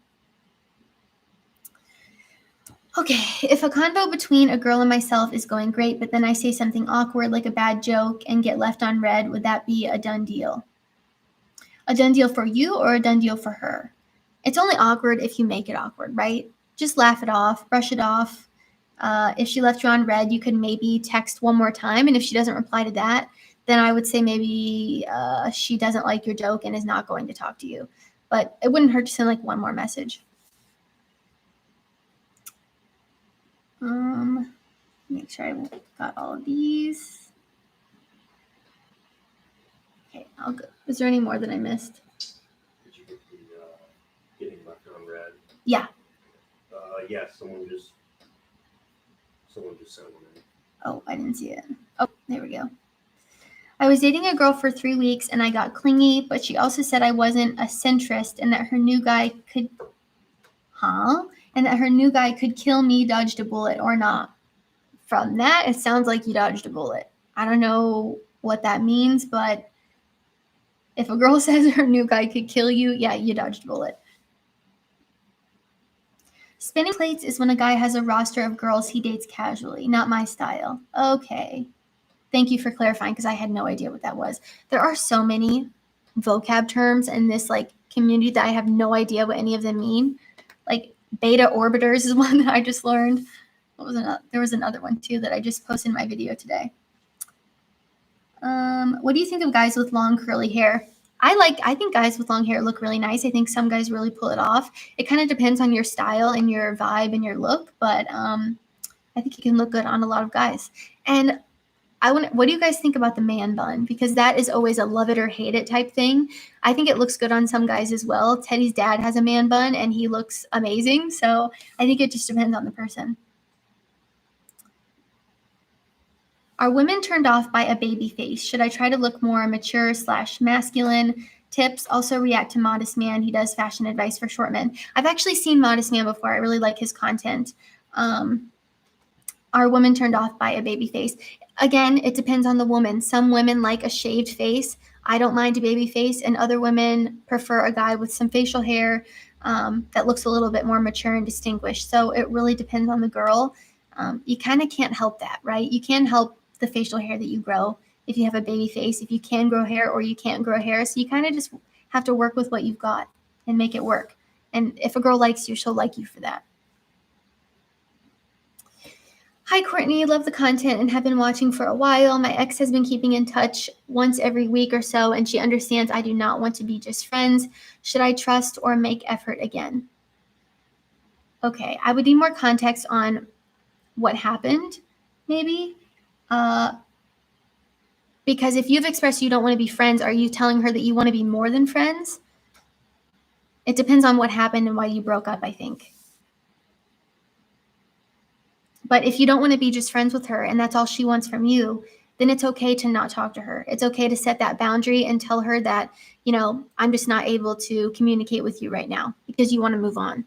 Okay, if a convo between a girl and myself is going great, but then I say something awkward like a bad joke and get left on red, would that be a done deal? A done deal for you or a done deal for her? It's only awkward if you make it awkward, right? Just laugh it off, brush it off. If she left you on red, you could maybe text one more time. And if she doesn't reply to that, then I would say maybe she doesn't like your joke and is not going to talk to you. But it wouldn't hurt to send like one more message. Make sure I got all of these. Okay, I'll go. Is there any more that I missed? Did you get the getting left on red? Yeah. Yes, someone just sent one in. Oh, I didn't see it. Oh, there we go. I was dating a girl for 3 weeks and I got clingy, but she also said I wasn't a centrist and that her new guy could, and that her new guy could kill me, dodged a bullet or not. From that, it sounds like you dodged a bullet. I don't know what that means, but if a girl says her new guy could kill you, yeah, you dodged a bullet. Spinning plates is when a guy has a roster of girls he dates casually. Not my style. Okay. Thank you for clarifying because I had no idea what that was. There are so many vocab terms in this like community that I have no idea what any of them mean. Like beta orbiters is one that I just learned. There was another one too that I just posted in my video today. What do you think of guys with long curly hair? I think guys with long hair look really nice. I think some guys really pull it off. It kind of depends on your style and your vibe and your look, but I think it can look good on a lot of guys. And what do you guys think about the man bun? Because that is always a love it or hate it type thing. I think it looks good on some guys as well. Teddy's dad has a man bun and he looks amazing. So I think it just depends on the person. Are women turned off by a baby face? Should I try to look more mature / masculine? Tips. Also react to Modest Man. He does fashion advice for short men. I've actually seen Modest Man before. I really like his content. Are women turned off by a baby face? Again, it depends on the woman. Some women like a shaved face. I don't mind a baby face, and other women prefer a guy with some facial hair that looks a little bit more mature and distinguished. So it really depends on the girl. You kind of can't help that, right? You can't help the facial hair that you grow if you have a baby face, if you can grow hair or you can't grow hair. So you kind of just have to work with what you've got and make it work. And if a girl likes you, she'll like you for that. Hi, Courtney. Love the content and have been watching for a while. My ex has been keeping in touch once every week or so, and she understands I do not want to be just friends. Should I trust or make effort again? Okay, I would need more context on what happened, maybe. Because if you've expressed you don't want to be friends, are you telling her that you want to be more than friends? It depends on what happened and why you broke up, I think. But if you don't want to be just friends with her and that's all she wants from you, then it's okay to not talk to her. It's okay to set that boundary and tell her that, I'm just not able to communicate with you right now because you want to move on.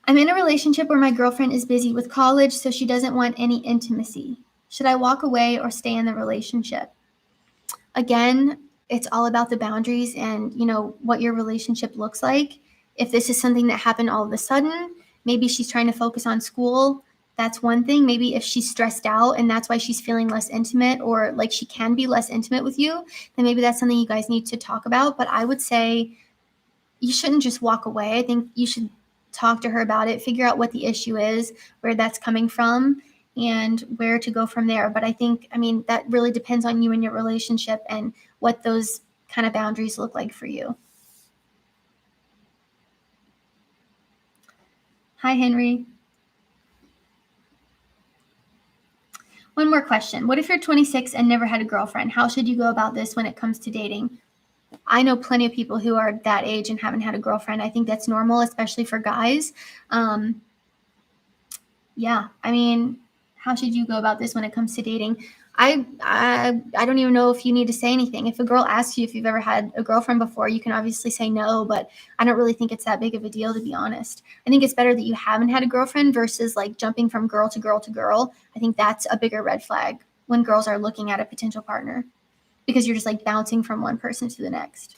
I'm in a relationship where my girlfriend is busy with college, so she doesn't want any intimacy. Should I walk away or stay in the relationship? Again, it's all about the boundaries and, what your relationship looks like. If this is something that happened all of a sudden, maybe she's trying to focus on school. That's one thing. Maybe if she's stressed out and that's why she's feeling less intimate or like she can be less intimate with you, then maybe that's something you guys need to talk about. But I would say you shouldn't just walk away. I think you should talk to her about it, figure out what the issue is, where that's coming from, and where to go from there. But I think, that really depends on you and your relationship and what those kind of boundaries look like for you. Hi, Henry. One more question. What if you're 26 and never had a girlfriend? How should you go about this when it comes to dating? I know plenty of people who are that age and haven't had a girlfriend. I think that's normal, especially for guys. How should you go about this when it comes to dating? I don't even know if you need to say anything. If a girl asks you if you've ever had a girlfriend before, you can obviously say no, but I don't really think it's that big of a deal, to be honest. I think it's better that you haven't had a girlfriend versus like jumping from girl to girl to girl. I think that's a bigger red flag when girls are looking at a potential partner, because you're just like bouncing from one person to the next.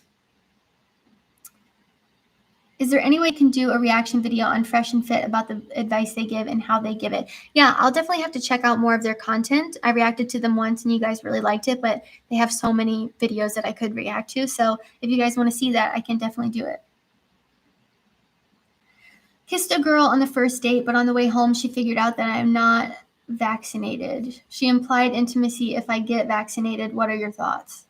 Is there any way you can do a reaction video on Fresh and Fit about the advice they give and how they give it? Yeah, I'll definitely have to check out more of their content. I reacted to them once and you guys really liked it, but they have so many videos that I could react to. So if you guys want to see that, I can definitely do it. Kissed a girl on the first date, but on the way home, she figured out that I'm not vaccinated. She implied intimacy if I get vaccinated. What are your thoughts?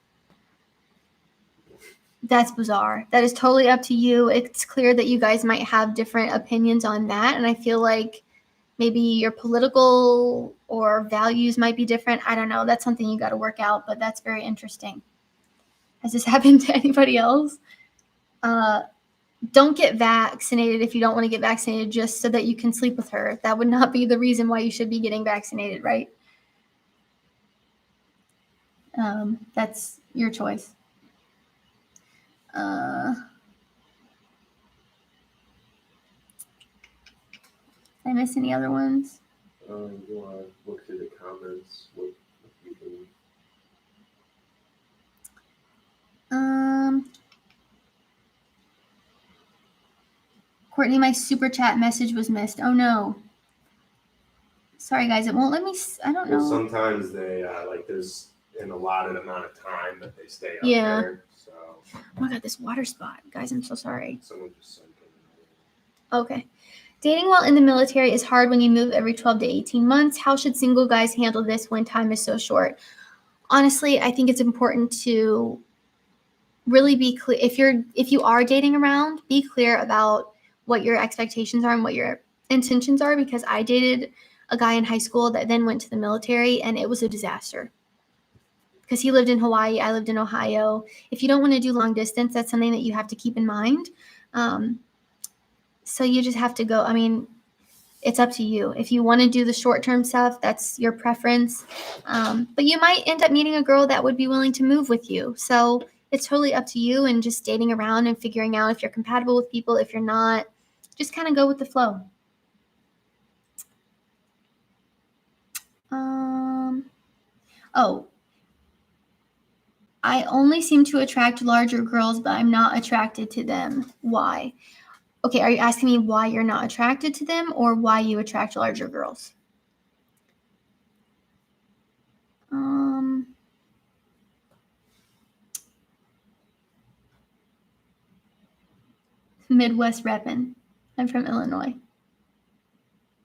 That's bizarre. That is totally up to you. It's clear that you guys might have different opinions on that. And I feel like maybe your political or values might be different. I don't know. That's something you got to work out, but that's very interesting. Has this happened to anybody else? Don't get vaccinated if you don't want to get vaccinated just so that you can sleep with her. That would not be the reason why you should be getting vaccinated, right? That's your choice. Did I miss any other ones? You want to look through the comments? What you can... Courtney, my super chat message was missed. Oh no. Sorry guys, it won't let me. I don't know. Well, sometimes they like there's an allotted amount of time that they stay up there. So. Oh my god, this water spot, guys! I'm so sorry. Someone just sent it. Okay. Dating while in the military is hard when you move every 12 to 18 months. How should single guys handle this when time is so short? Honestly, I think it's important to really be clear. If you are dating around, be clear about what your expectations are and what your intentions are, because I dated a guy in high school that then went to the military and it was a disaster. Because he lived in Hawaii, I lived in Ohio. If you don't want to do long distance, that's something that you have to keep in mind. So you just have to go. I mean, it's up to you. If you want to do the short-term stuff, that's your preference. But you might end up meeting a girl that would be willing to move with you. So it's totally up to you, and just dating around and figuring out if you're compatible with people. If you're not, just kind of go with the flow. I only seem to attract larger girls, but I'm not attracted to them. Why? Okay, are you asking me why you're not attracted to them or why you attract larger girls? Midwest reppin'. I'm from Illinois.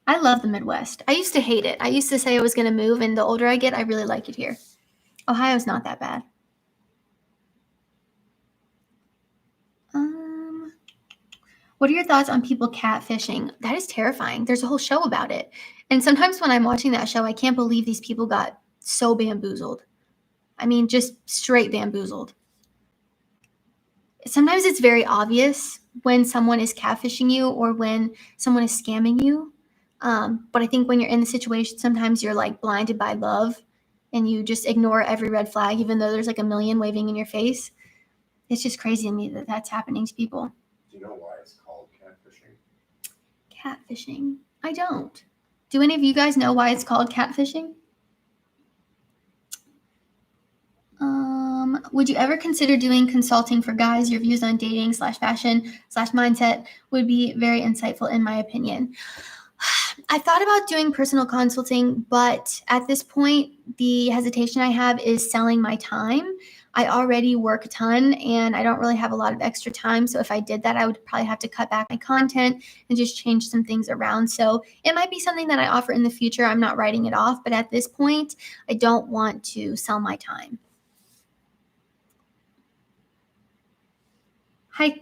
I love the Midwest. I used to hate it. I used to say I was going to move, and the older I get, I really like it here. Ohio's not that bad. What are your thoughts on people catfishing? That is terrifying. There's a whole show about it. And sometimes when I'm watching that show, I can't believe these people got so bamboozled. I mean, just straight bamboozled. Sometimes it's very obvious when someone is catfishing you or when someone is scamming you. But I think when you're in the situation, sometimes you're like blinded by love and you just ignore every red flag, even though there's like a million waving in your face. It's just crazy to me that that's happening to people. Do you know why it's called catfishing? Catfishing? I don't. Do any of you guys know why it's called catfishing? Would you ever consider doing consulting for guys? Your views on dating / fashion / mindset would be very insightful in my opinion. I thought about doing personal consulting, but at this point, the hesitation I have is selling my time. I already work a ton and I don't really have a lot of extra time. So if I did that, I would probably have to cut back my content and just change some things around. So it might be something that I offer in the future. I'm not writing it off, but at this point, I don't want to sell my time. Hi.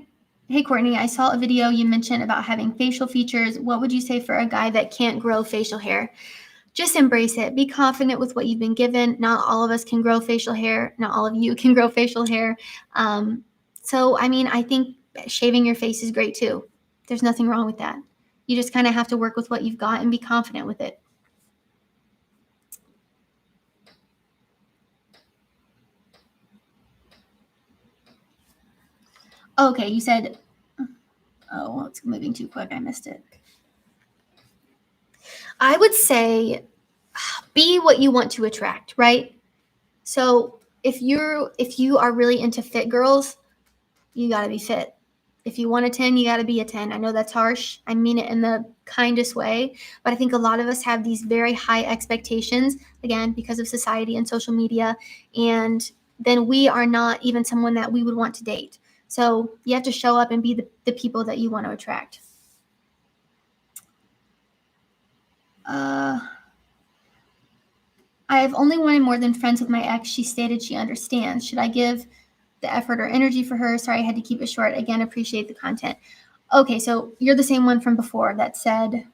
Hey, Courtney, I saw a video you mentioned about having facial features. What would you say for a guy that can't grow facial hair? Just embrace it. Be confident with what you've been given. Not all of us can grow facial hair. Not all of you can grow facial hair. So, I mean, I think shaving your face is great too. There's nothing wrong with that. You just kind of have to work with what you've got and be confident with it. Okay, you said, oh, well, it's moving too quick. I missed it. I would say be what you want to attract, right? So if you are really into fit girls, you got to be fit. If you want a 10, you got to be a 10. I know that's harsh. I mean it in the kindest way, but I think a lot of us have these very high expectations, again, because of society and social media, and then we are not even someone that we would want to date. So you have to show up and be the people that you want to attract. I have only wanted more than friends with my ex. She stated she understands. Should I give the effort or energy for her? Sorry, I had to keep it short. Again, appreciate the content. Okay, so you're the same one from before that said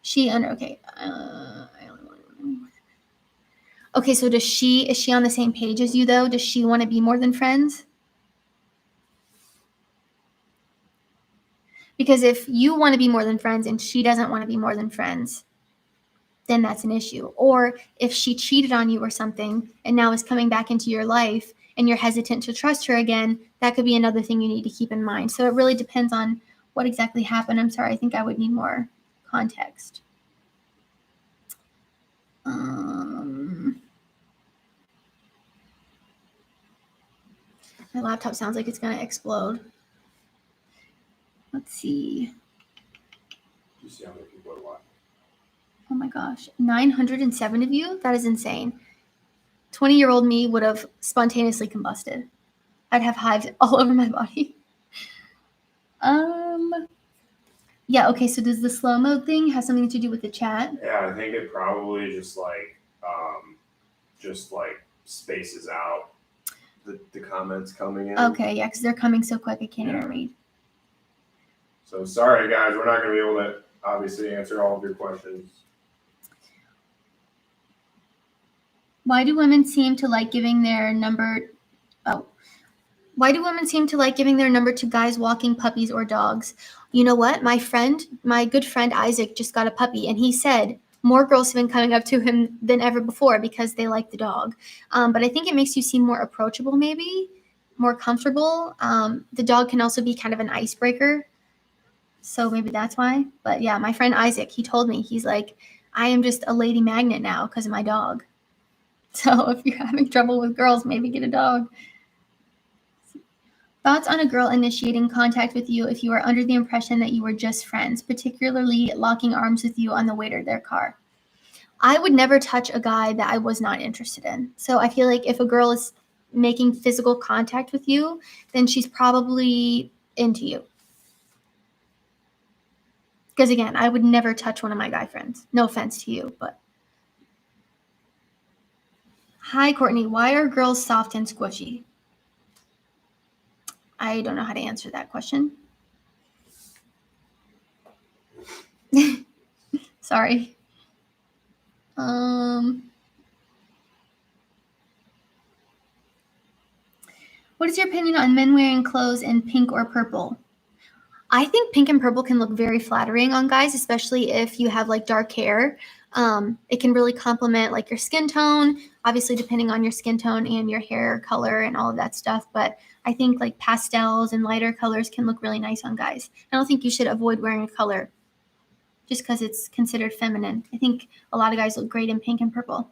she under. Okay, okay. So is she on the same page as you though? Does she want to be more than friends? Because if you want to be more than friends and she doesn't want to be more than friends, then that's an issue. Or if she cheated on you or something and now is coming back into your life and you're hesitant to trust her again, that could be another thing you need to keep in mind. So it really depends on what exactly happened. I'm sorry, I think I would need more context. My laptop sounds like it's going to explode. Let's see. You see how many people are watching? Oh my gosh, 907 of you? That is insane. 20-year-old me would have spontaneously combusted. I'd have hives all over my body. Yeah, okay, so does the slow mode thing have something to do with the chat? Yeah, I think it probably just like spaces out the comments coming in. Okay, yeah, because they're coming so quick I can't even read. So sorry guys, we're not going to be able to obviously answer all of your questions. Why do women seem to like giving their number? Why do women seem to like giving their number to guys walking puppies or dogs? You know what? My good friend Isaac just got a puppy, and he said more girls have been coming up to him than ever before because they like the dog. But I think it makes you seem more approachable, maybe more comfortable. The dog can also be kind of an icebreaker, so maybe that's why. But yeah, my friend Isaac, he told me, he's like, I am just a lady magnet now because of my dog. So if you're having trouble with girls, maybe get a dog. Thoughts on a girl initiating contact with you if you are under the impression that you were just friends, particularly locking arms with you on the way to their car? I would never touch a guy that I was not interested in. So I feel like if a girl is making physical contact with you, then she's probably into you. Because again, I would never touch one of my guy friends. No offense to you, but. Hi, Courtney. Why are girls soft and squishy? I don't know how to answer that question. Sorry. What is your opinion on men wearing clothes in pink or purple? I think pink and purple can look very flattering on guys, especially if you have like dark hair. It can really complement like your skin tone, obviously depending on your skin tone and your hair color and all of that stuff. But I think like pastels and lighter colors can look really nice on guys. I don't think you should avoid wearing a color just because it's considered feminine. I think a lot of guys look great in pink and purple.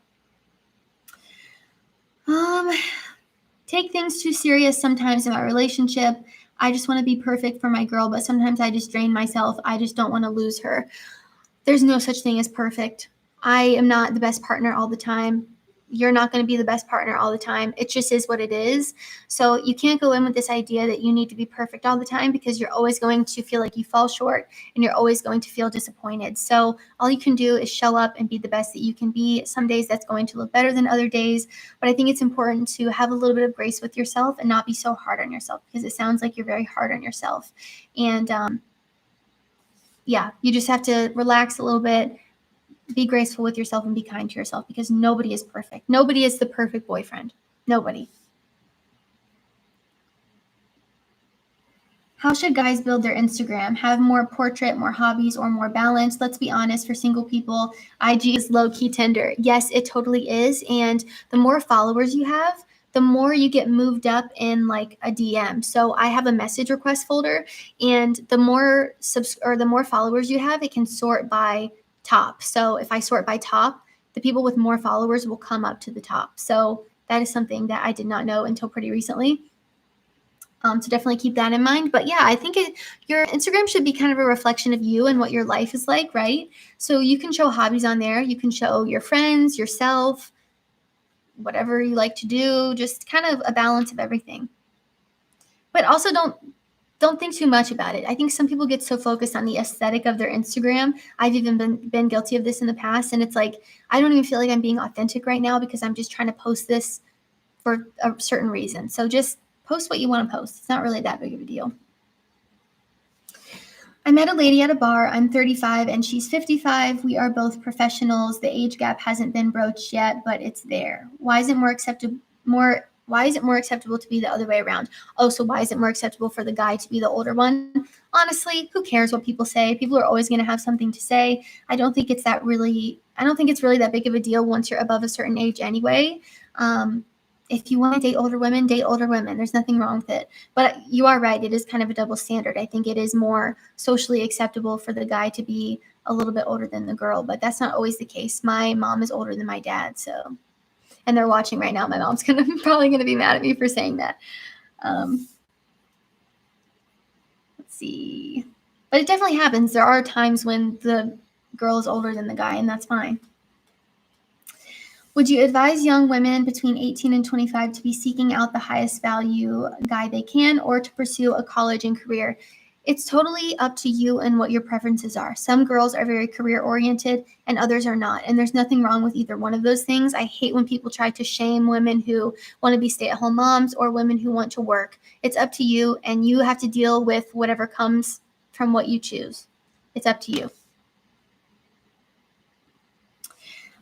Take things too serious sometimes in my relationship. I just want to be perfect for my girl, but sometimes I just drain myself. I just don't want to lose her. There's no such thing as perfect. I am not the best partner all the time. You're not going to be the best partner all the time. It just is what it is. So you can't go in with this idea that you need to be perfect all the time because you're always going to feel like you fall short and you're always going to feel disappointed. So all you can do is show up and be the best that you can be. Some days that's going to look better than other days, but I think it's important to have a little bit of grace with yourself and not be so hard on yourself because it sounds like you're very hard on yourself. And yeah, you just have to relax a little bit. Be graceful with yourself and be kind to yourself because nobody is perfect. Nobody is the perfect boyfriend. Nobody. How should guys build their Instagram? Have more portrait, more hobbies, or more balance? Let's be honest, for single people, IG is low-key Tinder. Yes, it totally is. And the more followers you have, the more you get moved up in like a DM. So I have a message request folder, and the more the more followers you have, it can sort by top. So if I sort by top, the people with more followers will come up to the top. So that is something that I did not know until pretty recently. So definitely keep that in mind. But yeah, I think your Instagram should be kind of a reflection of you and what your life is like, right? So you can show hobbies on there. You can show your friends, yourself, whatever you like to do, just kind of a balance of everything. But also don't don't think too much about it. I think some people get so focused on the aesthetic of their Instagram. I've even been guilty of this in the past. And it's like, I don't even feel like I'm being authentic right now because I'm just trying to post this for a certain reason. So just post what you want to post. It's not really that big of a deal. I met a lady at a bar. I'm 35 and she's 55. We are both professionals. The age gap hasn't been broached yet, but it's there. Why is it more acceptable to be the other way around? Oh, so why is it more acceptable for the guy to be the older one? Honestly, who cares what people say? People are always going to have something to say. I don't think it's really that big of a deal once you're above a certain age anyway. If you want to date older women, date older women. There's nothing wrong with it. But you are right. It is kind of a double standard. I think it is more socially acceptable for the guy to be a little bit older than the girl, but that's not always the case. My mom is older than my dad, so, and they're watching right now. My mom's probably gonna be mad at me for saying that. Let's see. But it definitely happens. There are times when the girl is older than the guy, and that's fine. Would you advise young women between 18 and 25 to be seeking out the highest value guy they can, or to pursue a college and career? It's totally up to you and what your preferences are. Some girls are very career oriented and others are not. And there's nothing wrong with either one of those things. I hate when people try to shame women who want to be stay-at-home moms or women who want to work. It's up to you, and you have to deal with whatever comes from what you choose. It's up to you.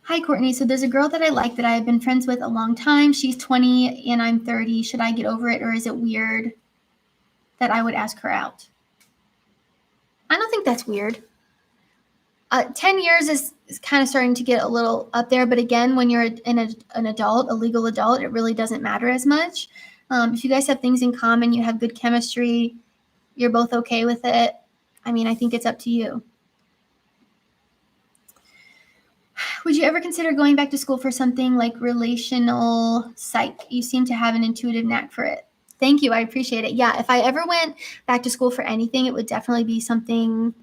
Hi, Courtney. So there's a girl that I like that I have been friends with a long time. She's 20 and I'm 30. Should I get over it, or is it weird that I would ask her out? I don't think that's weird. 10 years is kind of starting to get a little up there. But again, when you're an adult, a legal adult, it really doesn't matter as much. If you guys have things in common, you have good chemistry, you're both okay with it. I mean, I think it's up to you. Would you ever consider going back to school for something like relational psych? You seem to have an intuitive knack for it. Thank you. I appreciate it. Yeah, if I ever went back to school for anything, it would definitely be something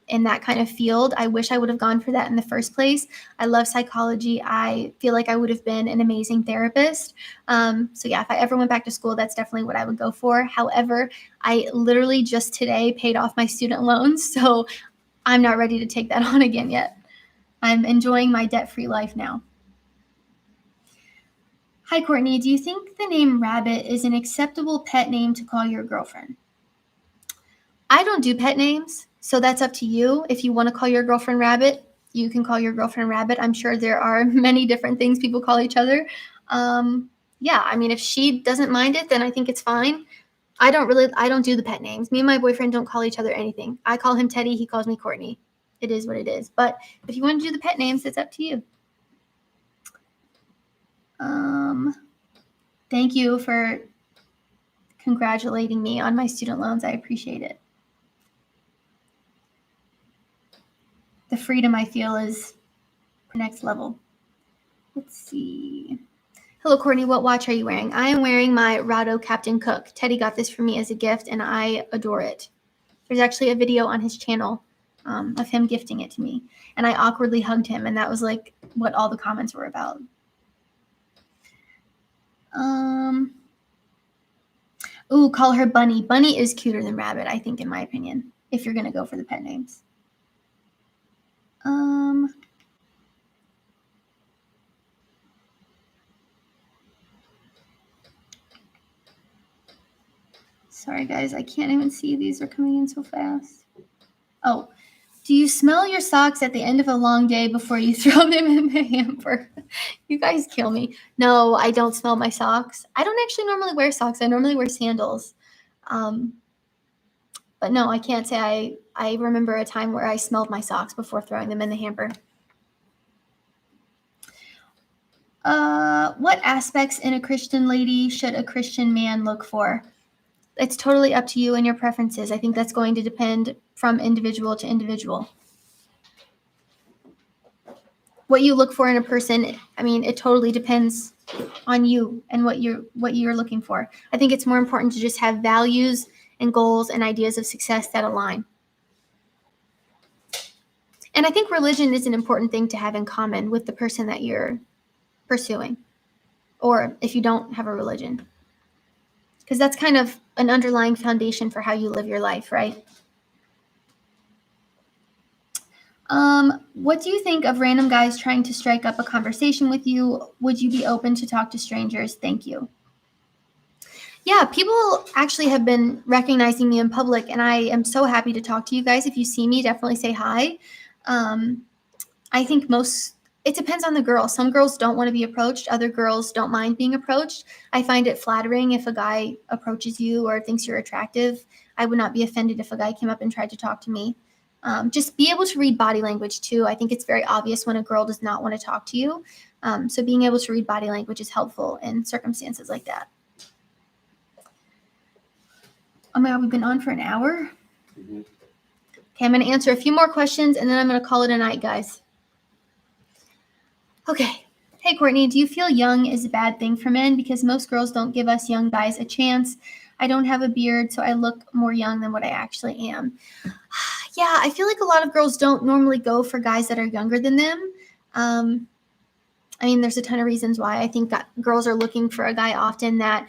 in that kind of field. I wish I would have gone for that in the first place. I love psychology. I feel like I would have been an amazing therapist. So yeah, if I ever went back to school, that's definitely what I would go for. However, I literally just today paid off my student loans, so I'm not ready to take that on again yet. I'm enjoying my debt-free life now. Hi, Courtney. Do you think the name Rabbit is an acceptable pet name to call your girlfriend? I don't do pet names, so that's up to you. If you want to call your girlfriend Rabbit, you can call your girlfriend Rabbit. I'm sure there are many different things people call each other. Yeah, I mean, if she doesn't mind it, then I think it's fine. I don't do the pet names. Me and my boyfriend don't call each other anything. I call him Teddy. He calls me Courtney. It is what it is. But if you want to do the pet names, it's up to you. Thank you for congratulating me on my student loans. I appreciate it. The freedom I feel is next level. Let's see. Hello, Courtney. What watch are you wearing? I am wearing my Rado Captain Cook. Teddy got this for me as a gift, and I adore it. There's actually a video on his channel of him gifting it to me, and I awkwardly hugged him, and that was like what all the comments were about. Ooh, call her Bunny. Bunny is cuter than Rabbit, I think, in my opinion, if you're gonna go for the pet names. Sorry, guys, I can't even see. These are coming in so fast. Oh, do you smell your socks at the end of a long day before you throw them in the hamper? You guys kill me. No, I don't smell my socks. I don't actually normally wear socks. I normally wear sandals. But no, I can't say I remember a time where I smelled my socks before throwing them in the hamper. What aspects in a Christian lady should a Christian man look for? It's totally up to you and your preferences. I think that's going to depend from individual to individual. What you look for in a person, I mean, it totally depends on you and what you're looking for. I think it's more important to just have values and goals and ideas of success that align. And I think religion is an important thing to have in common with the person that you're pursuing, or if you don't have a religion, because that's kind of an underlying foundation for how you live your life, right? What do you think of random guys trying to strike up a conversation with you? Would you be open to talk to strangers? Thank you. Yeah, people actually have been recognizing me in public, and I am so happy to talk to you guys. If you see me, definitely say hi. I think it depends on the girl. Some girls don't want to be approached. Other girls don't mind being approached. I find it flattering if a guy approaches you or thinks you're attractive. I would not be offended if a guy came up and tried to talk to me. Just be able to read body language too. I think it's very obvious when a girl does not want to talk to you. So being able to read body language is helpful in circumstances like that. Oh my God, we've been on for an hour. Mm-hmm. Okay, I'm going to answer a few more questions and then I'm going to call it a night, guys. Okay. Hey, Courtney, do you feel young is a bad thing for men? Because most girls don't give us young guys a chance. I don't have a beard, so I look more young than what I actually am. Yeah, I feel like a lot of girls don't normally go for guys that are younger than them. I mean, there's a ton of reasons why. I think that girls are looking for a guy often that,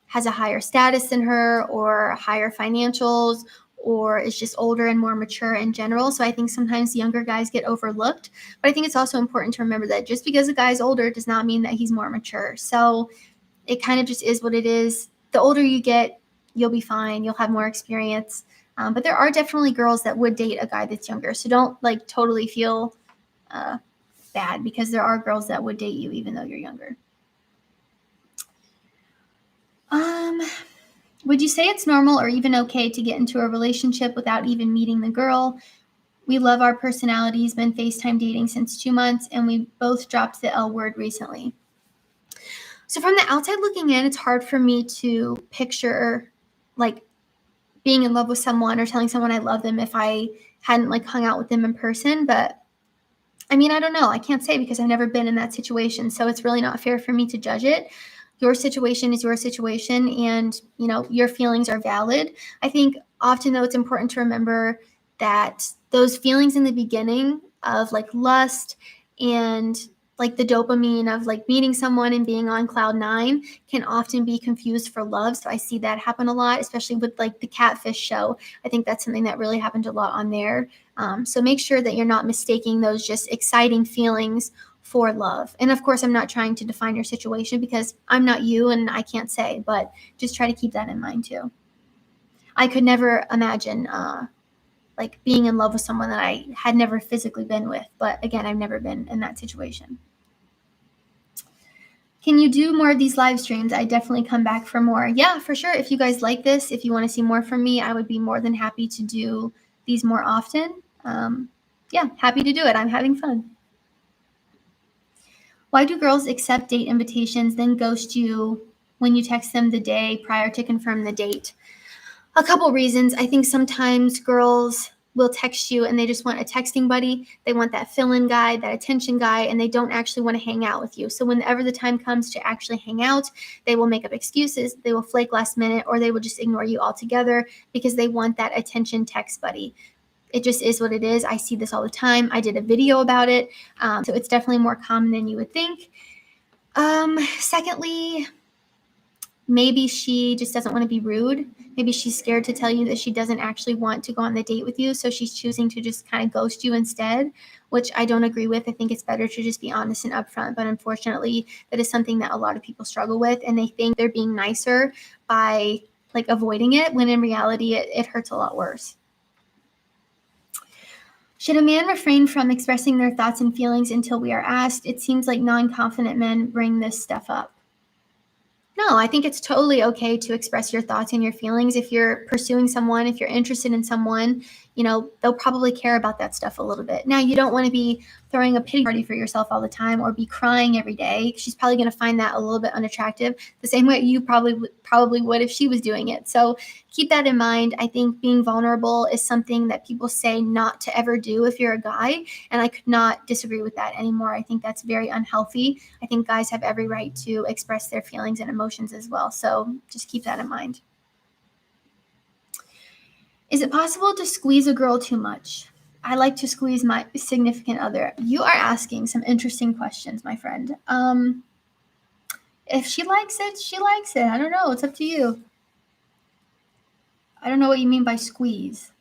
has a higher status than her or higher financials or is just older and more mature in general. So I think sometimes younger guys get overlooked. But I think it's also important to remember that just because a guy's older does not mean that he's more mature. So it kind of just is what it is. The older you get, you'll be fine. You'll have more experience. But there are definitely girls that would date a guy that's younger. So don't totally feel bad because there are girls that would date you even though you're younger. Would you say it's normal or even okay to get into a relationship without even meeting the girl? We love our personalities, been FaceTime dating since 2 months, and we both dropped the L word recently. So from the outside looking in, it's hard for me to picture being in love with someone or telling someone I love them if I hadn't hung out with them in person. But I mean, I don't know. I can't say because I've never been in that situation. So it's really not fair for me to judge it. Your situation is your situation and, your feelings are valid. I think often, though, it's important to remember that those feelings in the beginning of lust and the dopamine of meeting someone and being on cloud nine can often be confused for love. So I see that happen a lot, especially with the Catfish show. I think that's something that really happened a lot on there. So make sure that you're not mistaking those just exciting feelings for love. And of course, I'm not trying to define your situation because I'm not you and I can't say, but just try to keep that in mind too. I could never imagine being in love with someone that I had never physically been with. But again, I've never been in that situation. Can you do more of these live streams? I definitely come back for more. Yeah, for sure. If you guys like this, if you want to see more from me, I would be more than happy to do these more often. Yeah, happy to do it. I'm having fun. Why do girls accept date invitations, then ghost you when you text them the day prior to confirm the date? A couple reasons. I think sometimes girls will text you and they just want a texting buddy. They want that fill-in guy, that attention guy, and they don't actually want to hang out with you. So whenever the time comes to actually hang out, they will make up excuses, they will flake last minute, or they will just ignore you altogether because they want that attention text buddy. It just is what it is. I see this all the time. I did a video about it. So it's definitely more common than you would think. Secondly, maybe she just doesn't want to be rude. Maybe she's scared to tell you that she doesn't actually want to go on the date with you. So she's choosing to just kind of ghost you instead, which I don't agree with. I think it's better to just be honest and upfront. But unfortunately, that is something that a lot of people struggle with. And they think they're being nicer by avoiding it, when in reality, it hurts a lot worse. Should a man refrain from expressing their thoughts and feelings until we are asked? It seems like non-confident men bring this stuff up. No, I think it's totally okay to express your thoughts and your feelings. If you're pursuing someone, if you're interested in someone, they'll probably care about that stuff a little bit. Now, you don't want to be throwing a pity party for yourself all the time or be crying every day. She's probably going to find that a little bit unattractive, the same way you probably would if she was doing it. So keep that in mind. I think being vulnerable is something that people say not to ever do if you're a guy, and I could not disagree with that anymore. I think that's very unhealthy. I think guys have every right to express their feelings and emotions as well. So just keep that in mind. Is it possible to squeeze a girl too much? I like to squeeze my significant other. You are asking some interesting questions, my friend. If she likes it, she likes it. I don't know. It's up to you. I don't know what you mean by squeeze.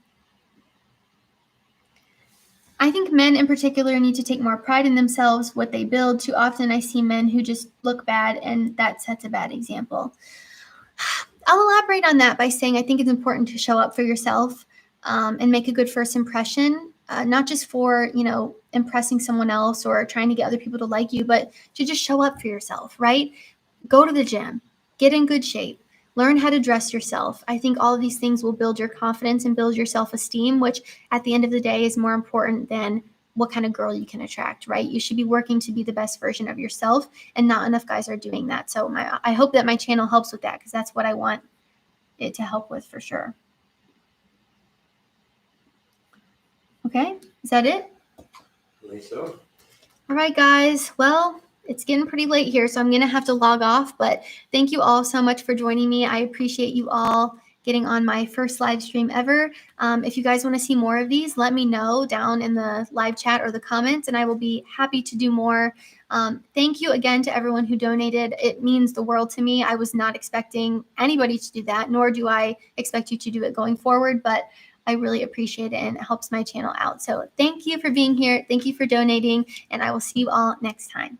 I think men in particular need to take more pride in themselves, what they build. Too often I see men who just look bad, and that sets a bad example. I'll elaborate on that by saying I think it's important to show up for yourself and make a good first impression, not just for, impressing someone else or trying to get other people to like you, but to just show up for yourself, right? Go to the gym, get in good shape, learn how to dress yourself. I think all of these things will build your confidence and build your self-esteem, which at the end of the day is more important than what kind of girl you can attract, right? You should be working to be the best version of yourself, and not enough guys are doing that. So I hope that my channel helps with that, because that's what I want it to help with for sure. Okay, is that it? I think so. All right, guys. Well, it's getting pretty late here, so I'm going to have to log off. But thank you all so much for joining me. I appreciate you all getting on my first live stream ever. If you guys want to see more of these, let me know down in the live chat or the comments, and I will be happy to do more. Thank you again to everyone who donated. It means the world to me. I was not expecting anybody to do that, nor do I expect you to do it going forward, but I really appreciate it, and it helps my channel out. So thank you for being here. Thank you for donating, and I will see you all next time.